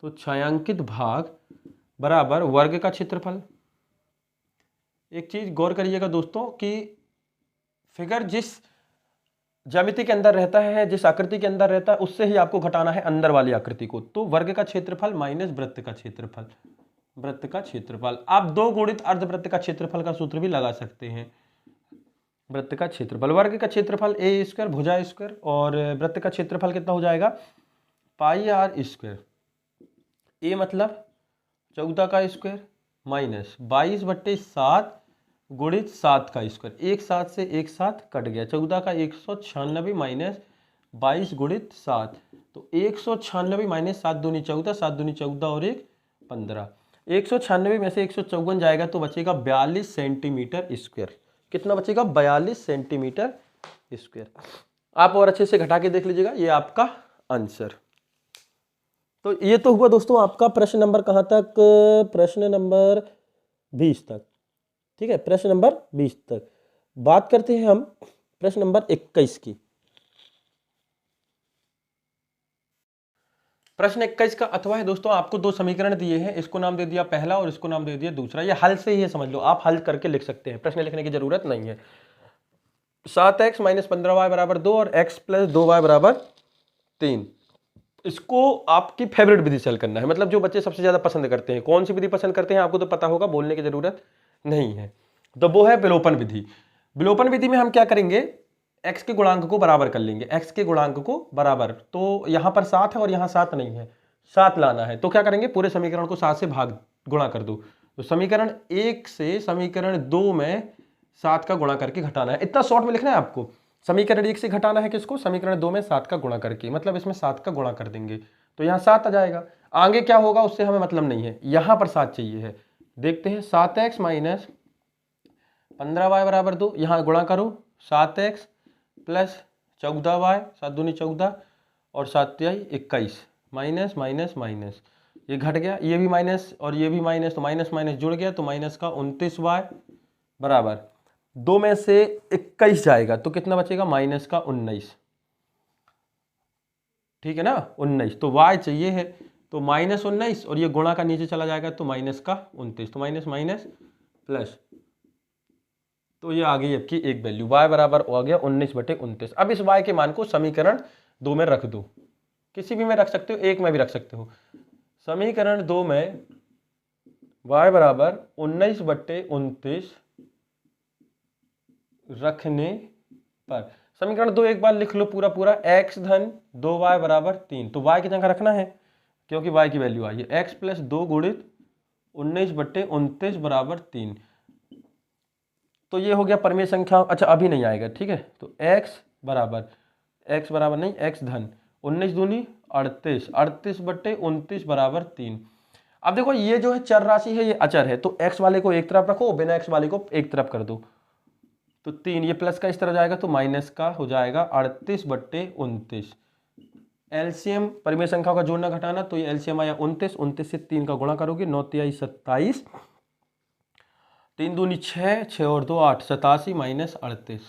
तो छायांकित भाग बराबर वर्ग का क्षेत्रफल। एक चीज गौर करिएगा दोस्तों कि फिगर जिस ज्यामिति के अंदर रहता है, जिस आकृति के अंदर रहता है, उससे ही आपको घटाना है अंदर वाली आकृति को। तो वर्ग का क्षेत्रफल माइनस वृत्त का क्षेत्रफल, वृत्त का क्षेत्रफल। आप 2 गुणित अर्धवृत्त का क्षेत्रफल का सूत्र भी लगा सकते हैं। वृत्त का क्षेत्रफल, वर्ग का क्षेत्रफल ए स्क्वायर भुजा स्क्वायर, और वृत्त का क्षेत्रफल कितना हो जाएगा? पाई आर स्क्वायर। ए मतलब 14 का स्क्वायर माइनस 22/7 गुणित 7 का स्क्वायर। एक साथ से एक साथ कट गया, 14 का 196 माइनस 22 गुणित 7, तो 196 माइनस 7 दूनी 14, 7 दूनी 14 और 1 15। 196 में से 154 जाएगा तो बचेगा 42 सेंटीमीटर स्क्वायर। कितना बचेगा? 42 सेंटीमीटर स्क्वायर। आप और अच्छे से घटा के देख लीजिएगा, ये आपका आंसर। तो ये तो हुआ दोस्तों आपका प्रश्न नंबर कहाँ तक? प्रश्न नंबर 20 तक, ठीक है। प्रश्न नंबर 20 तक। बात करते हैं हम प्रश्न नंबर 21 की। प्रश्न 21 का अथवा है दोस्तों, आपको 2 समीकरण दिए हैं, इसको नाम दे दिया पहला और इसको नाम दे दिया दूसरा। ये हल से ही है, समझ लो, आप हल करके लिख सकते हैं, प्रश्न लिखने की जरूरत नहीं है। 7x माइनस 15y बराबर 2 और x प्लस 2y बराबर 3। इसको आपकी फेवरेट विधि से हल करना है, मतलब जो बच्चे सबसे ज्यादा पसंद करते हैं। कौन सी विधि पसंद करते हैं आपको तो पता होगा, बोलने की जरूरत नहीं है। तो वो है विलोपन विधि। विलोपन विधि में हम क्या करेंगे? x के गुणांक को बराबर कर लेंगे, x के गुणांक को बराबर। तो यहां पर 7 है और यहां 7 नहीं है, 7 लाना है। तो क्या करेंगे? पूरे समीकरण को 7 से भाग गुणा कर दो। तो समीकरण 1 से समीकरण 2 में 7 का गुणा करके घटाना है। इतना शॉर्ट में लिखना है आपको। समीकरण 1 से घटाना है किसको? समीकरण 2 में 7 का गुणा करके, मतलब इसमें 7 का गुणा कर देंगे तो यहाँ 7 आ जाएगा। आगे क्या होगा उससे हमें मतलब नहीं है, यहां पर 7 चाहिए है। देखते हैं, 7x माइनस 15y बराबर 2, यहाँ गुणा करो, 7x प्लस 14y, 7 दूनी 14 और 7 तिहाई 21, माइनस माइनस माइनस, ये घट गया, ये भी माइनस और ये भी माइनस, तो माइनस माइनस जुड़ गया, तो माइनस का 29y बराबर 2 में से 21 जाएगा तो कितना बचेगा? माइनस का 19, ठीक है ना, 19। तो y चाहिए है, तो माइनस 19 और ये गुणा का नीचे चला जाएगा तो माइनस का 29, तो माइनस माइनस प्लस, तो ये आ गई आपकी एक वैल्यू, y बराबर हो गया 19/29। अब इस y के मान को समीकरण 2 में रख दो, किसी भी में रख सकते हो, एक में भी रख सकते हो। समीकरण 2 में y बराबर 19/29 रखने पर, समीकरण 2 एक बार लिख लो पूरा पूरा, x धन 2y बराबर 3। तो y की जगह रखना है क्योंकि y की वैल्यू आई है, x प्लस 2 गुणित 19/29 बराबर 3। तो ये हो गया परिमेय संख्या। अच्छा अभी नहीं आएगा, ठीक है। तो x बराबर नहीं, x धन 19 दूनी 38, 38/29 बराबर 3। अब देखो ये जो है चर राशि है, ये अचर है, तो x वाले को एक तरफ रखो, बिना x वाले को एक तरफ कर दो, तो 3, ये प्लस का इस तरह जाएगा तो माइनस का हो जाएगा 38/29। एलसीएम परिमेय संख्या का जोड़ना घटाना, तो ये एलसीएम आया 29, 29 से 3 का गुणा करोगे, 9 तिहाई 27, 3 दूनी 6, 6 और 2 8, 87 माइनस 38।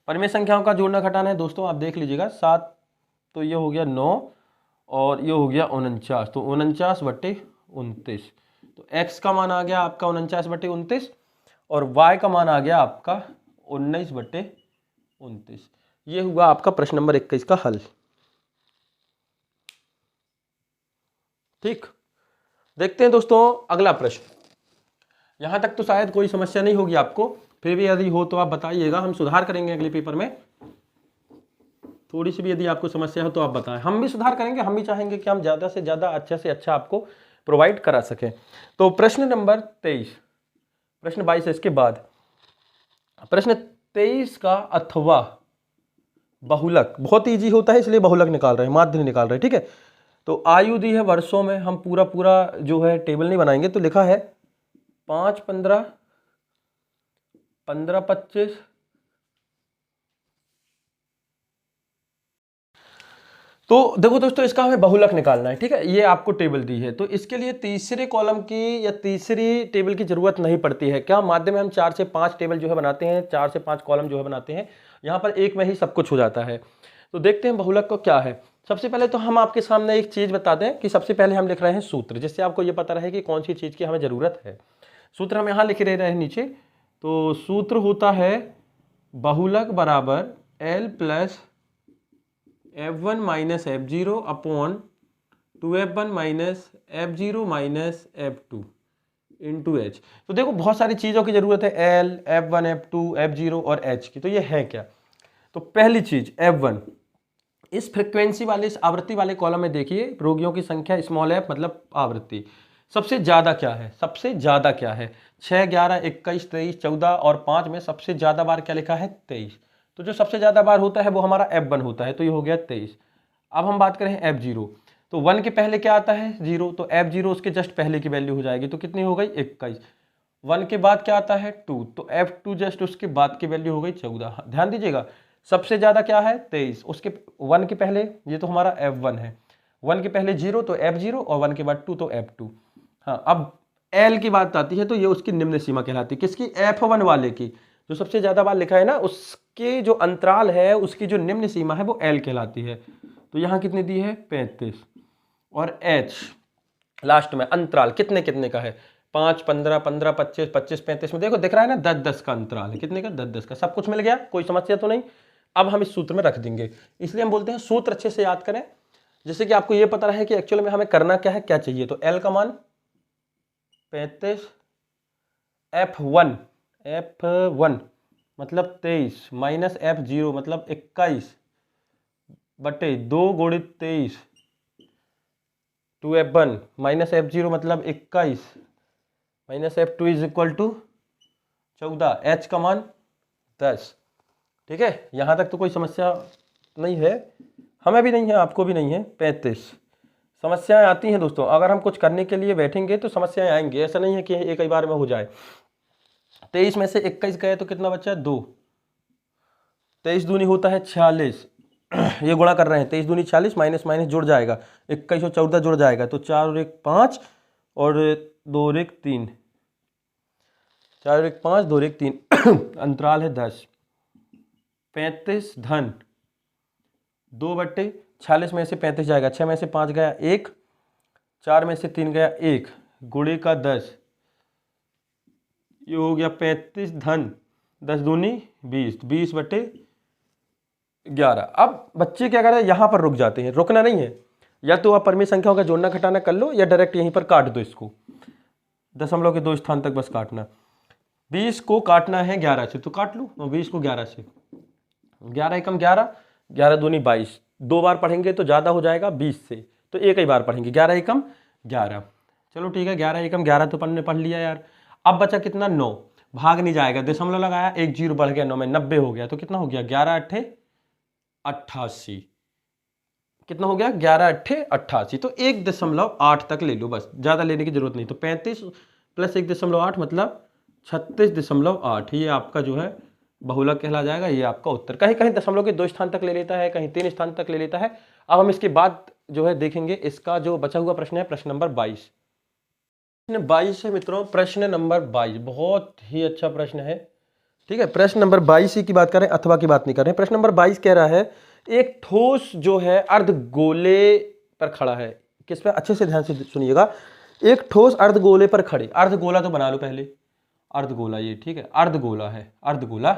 परिमेय संख्याओं का जोड़ना घटाना है दोस्तों, आप देख लीजिएगा, 7 तो ये हो गया 9 और ये हो गया 49, तो 49/29। तो x का मान आ गया आपका 49/29 और y का मान आ गया आपका 19/29। ये हुआ आपका प्रश्न नंबर 21 का हल। ठीक, देखते हैं दोस्तों अगला प्रश्न। यहां तक तो शायद कोई समस्या नहीं होगी आपको, फिर भी यदि हो तो आप बताइएगा, हम सुधार करेंगे अगले पेपर में। थोड़ी सी भी यदि आपको समस्या हो तो आप बताएं, हम भी सुधार करेंगे। हम भी चाहेंगे कि हम ज़्यादा से ज़्यादा अच्छा से अच्छा आपको प्रोवाइड करा सकें। तो प्रश्न नंबर 23, प्रश्न 22 है इसके बाद। प्रश्न 23 का अथवा बहुलक बहुत ईजी होता है, इसलिए बहुलक निकाल रहे हैं, माध्य निकाल रहे हैं, ठीक है। तो आयु दी है वर्षों में, हम पूरा पूरा जो है टेबल नहीं बनाएंगे, तो लिखा है 5 15, 15 25, तो देखो दोस्तों, इसका हमें बहुलक निकालना है, ठीक है। ये आपको टेबल दी है, तो इसके लिए तीसरे कॉलम की या तीसरी टेबल की जरूरत नहीं पड़ती है। क्या माध्यम में हम 4 से 5 टेबल जो है बनाते हैं, 4 से 5 कॉलम जो है बनाते हैं, यहाँ पर एक में ही सब कुछ हो जाता है। तो देखते हैं बहुलक को क्या है। सबसे पहले तो हम आपके सामने एक चीज बता दें कि सबसे पहले हम लिख रहे हैं सूत्र, जिससे आपको ये पता रहे कि कौन सी चीज की हमें जरूरत है। सूत्र हम यहाँ लिख रहे हैं नीचे। तो सूत्र होता है बहुलक बराबर L plus F1 minus F0 upon 2F1 minus F0 minus F2 into H। तो देखो, बहुत सारी चीज़ों की जरूरत है, L, F1, F2, F0 और H की। तो ये है क्या? तो पहली चीज F1, इस फ्रिक्वेंसी वाले, इस आवृत्ति वाले कॉलम में देखिए, रोगियों की संख्या स्मॉल f मतलब आवृत्ति। सबसे ज्यादा क्या है? सबसे ज्यादा क्या है? 6, 11, 21, 23, 14 और 5 में सबसे ज्यादा बार क्या लिखा है? 23। तो जो सबसे ज्यादा बार होता है वो हमारा F1 होता है, तो ये हो गया 23। अब हम बात करें F0, तो 1 के पहले क्या आता है? 0, तो F0 उसके जस्ट पहले की वैल्यू हो जाएगी, तो कितनी हो गई? 21। 1 के बाद क्या आता है? 2, तो F2 जस्ट उसके बाद की वैल्यू हो गई 14। ध्यान दीजिएगा, सबसे ज्यादा क्या है? 23। उसके 1 के पहले, ये तो हमारा F1 है, 1 के पहले 0 तो F0 और 1 के बाद 2 तो F2। हाँ, अब L की बात आती है, तो ये उसकी निम्न सीमा कहलाती है। किसकी? F1 वाले की, जो सबसे ज्यादा बार लिखा है ना, उसके जो अंतराल है, उसकी जो निम्न सीमा है वो L कहलाती है। तो यहाँ कितनी दी है? 35। और H लास्ट में अंतराल कितने कितने का है? 5, 15, 15, 25, 25, 35 में देखो दिख रहा है ना, 10, 10 का अंतराल है। कितने का? 10, 10 का। सब कुछ मिल गया, कोई समस्या तो नहीं। अब हम इस सूत्र में रख देंगे, इसलिए हम बोलते हैं सूत्र अच्छे से याद करें, जैसे कि आपको ये पता रहे कि एक्चुअल में हमें करना क्या है, क्या चाहिए। तो L का मान 35, F1 मतलब 23 माइनस F0 मतलब 21 बटे 2 गुणित 23, 2F1 माइनस F0 मतलब 21 minus F2 is equal to 14। H का मान 10। ठीक है, यहां तक तो कोई समस्या नहीं है, हमें भी नहीं है, आपको भी नहीं है। 35। समस्याएं आती हैं दोस्तों, अगर हम कुछ करने के लिए बैठेंगे तो समस्याएं आएंगी, ऐसा नहीं है कि एक ही बार में हो जाए। 23 में से 21 गए तो कितना बचा? 2। 23 दूनी होता है 46, ये गुणा कर रहे हैं, 23 दूनी 46, माइनस माइनस जुड़ जाएगा, 21 और 14 जुड़ जाएगा, तो 4 और 1 5 और 2 और 1 3, 4 और 1 5, 2 और 1 3 अंतराल है 10। 35 धन 2 बट्टे 46 में से 35 जाएगा, 6 में से 5 गया 1, 4 में से 3 गया 1, गुणे का 10, ये हो गया 35 धन 10 दूनी 20, 20 बट्टे 11। अब बच्चे क्या कर रहे हैं? यहाँ पर रुक जाते हैं, रुकना नहीं है, या तो आप परमी संख्याओं का जोड़ना घटाना कर लो, या डायरेक्ट यहीं पर काट दो इसको, दशमलव के 2 स्थान तक बस काटना। 20 को काटना है 11 से, तो काट लो, 20 को 11 से, 11 एकम 11, 11 दूनी 22, 2 बार पढ़ेंगे तो ज़्यादा हो जाएगा 20 से, तो एक ही बार पढ़ेंगे, 11 एकम 11। चलो ठीक है, 11 एकम 11 तो पढ़ लिया यार। अब बचा कितना? 9। भाग नहीं जाएगा, दशमलव लगाया, 1 जीरो बढ़ गया, 9 में 90 हो गया, तो कितना हो गया? 11 अट्ठे 88। कितना हो गया? 11 अट्ठे 88, तो 1.8 तक ले लो, बस ज़्यादा लेने की जरूरत नहीं। तो 35 प्लस 1.8 मतलब 36.8, ये आपका जो है बहुलक कहला जाएगा, ये आपका उत्तर। कहीं कहीं दशमलव के 2 स्थान तक ले लेता है, कहीं 3 स्थान तक ले लेता है। अब हम इसके बाद जो है देखेंगे, इसका जो बचा हुआ प्रश्न है, प्रश्न नंबर 22। प्रश्न 22 है मित्रों, प्रश्न नंबर 22 बहुत ही अच्छा प्रश्न है। ठीक है, प्रश्न नंबर 22 की बात करें, अथवा की बात नहीं कर रहे हैं। प्रश्न नंबर 22 कह रहा है, एक ठोस जो है अर्धगोले पर खड़ा है। किस पे? अच्छे से ध्यान से सुनिएगा। एक ठोस अर्धगोले पर खड़े, अर्धगोला तो बना लो पहले, अर्धगोला ये, ठीक है, अर्धगोला है, अर्धगोला।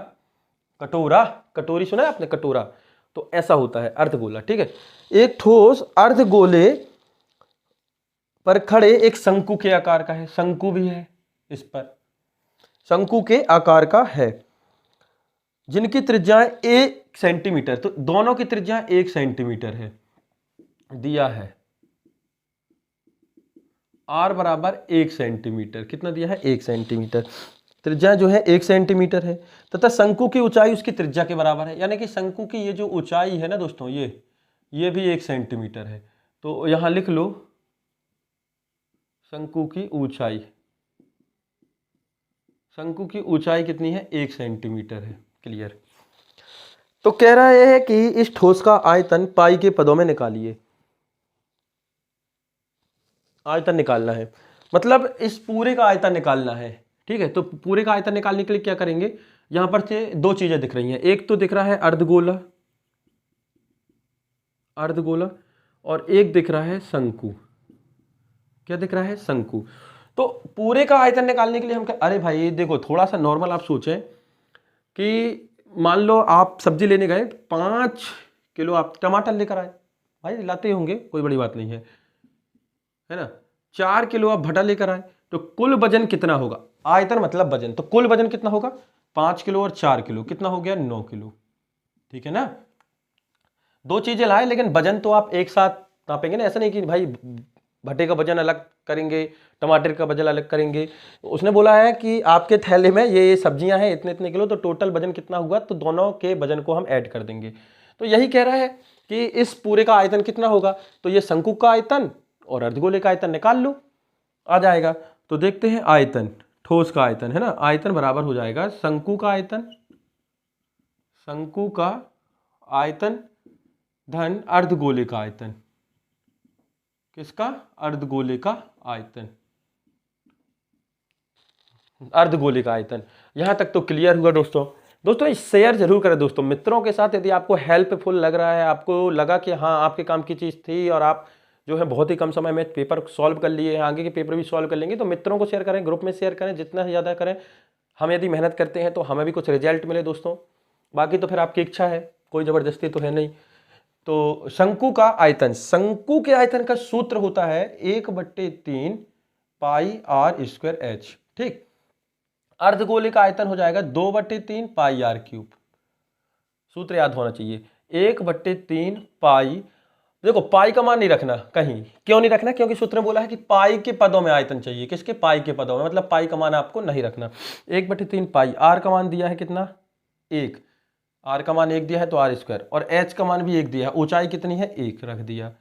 कटोरा, कटोरी सुना है आपने? कटोरा, तो ऐसा होता है अर्धगोला। ठीक है, एक ठोस अर्धगोले पर खड़े एक शंकु के आकार का है, शंकु भी है इस पर, शंकु के आकार का है, जिनकी त्रिज्याएं 1 सेंटीमीटर, तो दोनों की त्रिज्या 1 सेंटीमीटर है, दिया है r बराबर 1 सेंटीमीटर। कितना दिया है? 1 सेंटीमीटर। त्रिज्या जो है 1 सेंटीमीटर है, तथा शंकु की ऊंचाई उसकी त्रिज्या के बराबर है, यानी कि शंकु की ये जो ऊंचाई है ना दोस्तों, ये भी 1 सेंटीमीटर है। तो यहां लिख लो शंकु की ऊंचाई, शंकु की ऊंचाई कितनी है? 1 सेंटीमीटर है। क्लियर? तो कह रहा है कि इस ठोस का आयतन पाई के पदों में निकालिए। आयतन निकालना है, मतलब इस पूरे का आयतन निकालना है। ठीक है, तो पूरे का आयतन निकालने के लिए क्या करेंगे, यहां पर से दो चीजें दिख रही हैं, एक तो दिख रहा है अर्धगोला, अर्धगोला, और एक दिख रहा है शंकु। क्या दिख रहा है, शंकु। तो पूरे का आयतन निकालने के लिए हम क्या, अरे भाई देखो थोड़ा सा नॉर्मल आप सोचें कि मान लो आप सब्जी लेने गए, 5 किलो आप टमाटर लेकर आए, भाई लाते होंगे कोई बड़ी बात नहीं है ना। 4 किलो आप भटा लेकर आए, तो कुल वजन कितना होगा, आयतन मतलब वजन, तो कुल वजन कितना होगा, 5 किलो और 4 किलो कितना हो गया, 9 किलो। ठीक है ना, दो चीजें लाए लेकिन वजन तो आप एक साथ नापेंगे ना, ऐसा नहीं कि भाई भट्टे का वजन अलग करेंगे, टमाटर का वजन अलग करेंगे। उसने बोला है कि आपके थैले में ये सब्जियां हैं इतने इतने किलो, तो टोटल वजन कितना हुआ, तो दोनों के वजन को हम ऐड कर देंगे। तो यही कह रहा है कि इस पूरे का आयतन कितना होगा, तो ये शंकु का आयतन और अर्धगोले का आयतन निकाल लो, आ जाएगा। तो देखते हैं आयतन, ठोस का आयतन है ना, आयतन बराबर हो जाएगा शंकु का आयतन, शंकु का आयतन धन अर्धगोले का आयतन। किसका, अर्धगोले का आयतन, अर्धगोले का आयतन। यहां तक तो क्लियर हुआ दोस्तों। दोस्तों शेयर जरूर करें दोस्तों मित्रों के साथ, यदि आपको हेल्पफुल लग रहा है, आपको लगा कि हाँ आपके काम की चीज़ थी और आप जो है बहुत ही कम समय में पेपर सॉल्व कर लिए हैं, आगे के पेपर भी सॉल्व कर लेंगे, तो मित्रों को शेयर करें, ग्रुप में शेयर करें, जितना ज़्यादा करें। हम यदि मेहनत करते हैं तो हमें भी कुछ रिजल्ट मिले दोस्तों, बाकी तो फिर आपकी इच्छा है, कोई ज़बरदस्ती तो है नहीं। तो शंकु का आयतन, शंकु के आयतन का सूत्र होता है 1/3 पाई आर स्क्वायर एच। ठीक, अर्धगोले का आयतन हो जाएगा 2/3 पाई आर क्यूब। सूत्र याद होना चाहिए, 1/3 पाई, देखो पाई का मान नहीं रखना कहीं, क्यों नहीं रखना, क्योंकि सूत्र में बोला है कि पाई के पदों में आयतन चाहिए, किसके, पाई के पदों में, मतलब पाई का मान आपको नहीं रखना। 1/3 पाई, आर का मान दिया है कितना, 1, आर का मान 1 दिया है तो आर स्क्वायर, और एच का मान भी 1 दिया है, ऊंचाई कितनी है 1 रख दिया।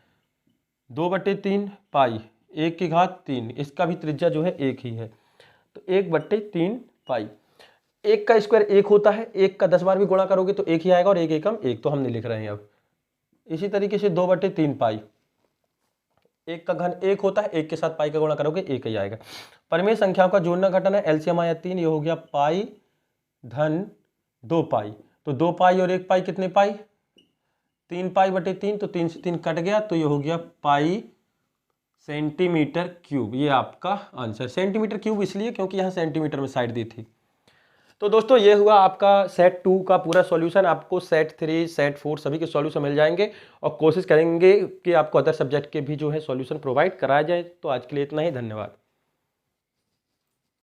2/3 पाई 1 की घात 3, इसका भी त्रिज्या जो है 1 ही है, तो 1/3 पाई। 1 का स्क्वायर 1 होता है, 1 का 10 बार भी गुणा करोगे तो 1 ही आएगा, और 1 एकम 1, तो हम नहीं लिख रहे हैं अब। इसी तरीके से 2/3 पाई, 1 का घन 1 होता है, 1 के साथ पाई का गुणा करोगे 1 ही आएगा। परिमेय संख्याओं का जोड़ना घटाना, एलसीएम आया 3, ये हो गया पाई धन 2 पाई, तो 2 पाई और 1 पाई कितने पाई, 3 पाई बटे 3, तो 3 से 3 कट गया, तो ये हो गया पाई सेंटीमीटर क्यूब। ये आपका आंसर, सेंटीमीटर क्यूब इसलिए क्योंकि यहाँ सेंटीमीटर में साइड दी थी। तो दोस्तों ये हुआ आपका सेट 2 का पूरा सॉल्यूशन। आपको सेट 3 सेट 4 सभी के सॉल्यूशन मिल जाएंगे, और कोशिश करेंगे कि आपको अदर सब्जेक्ट के भी जो है सॉल्यूशन प्रोवाइड कराया जाए। तो आज के लिए इतना ही, धन्यवाद।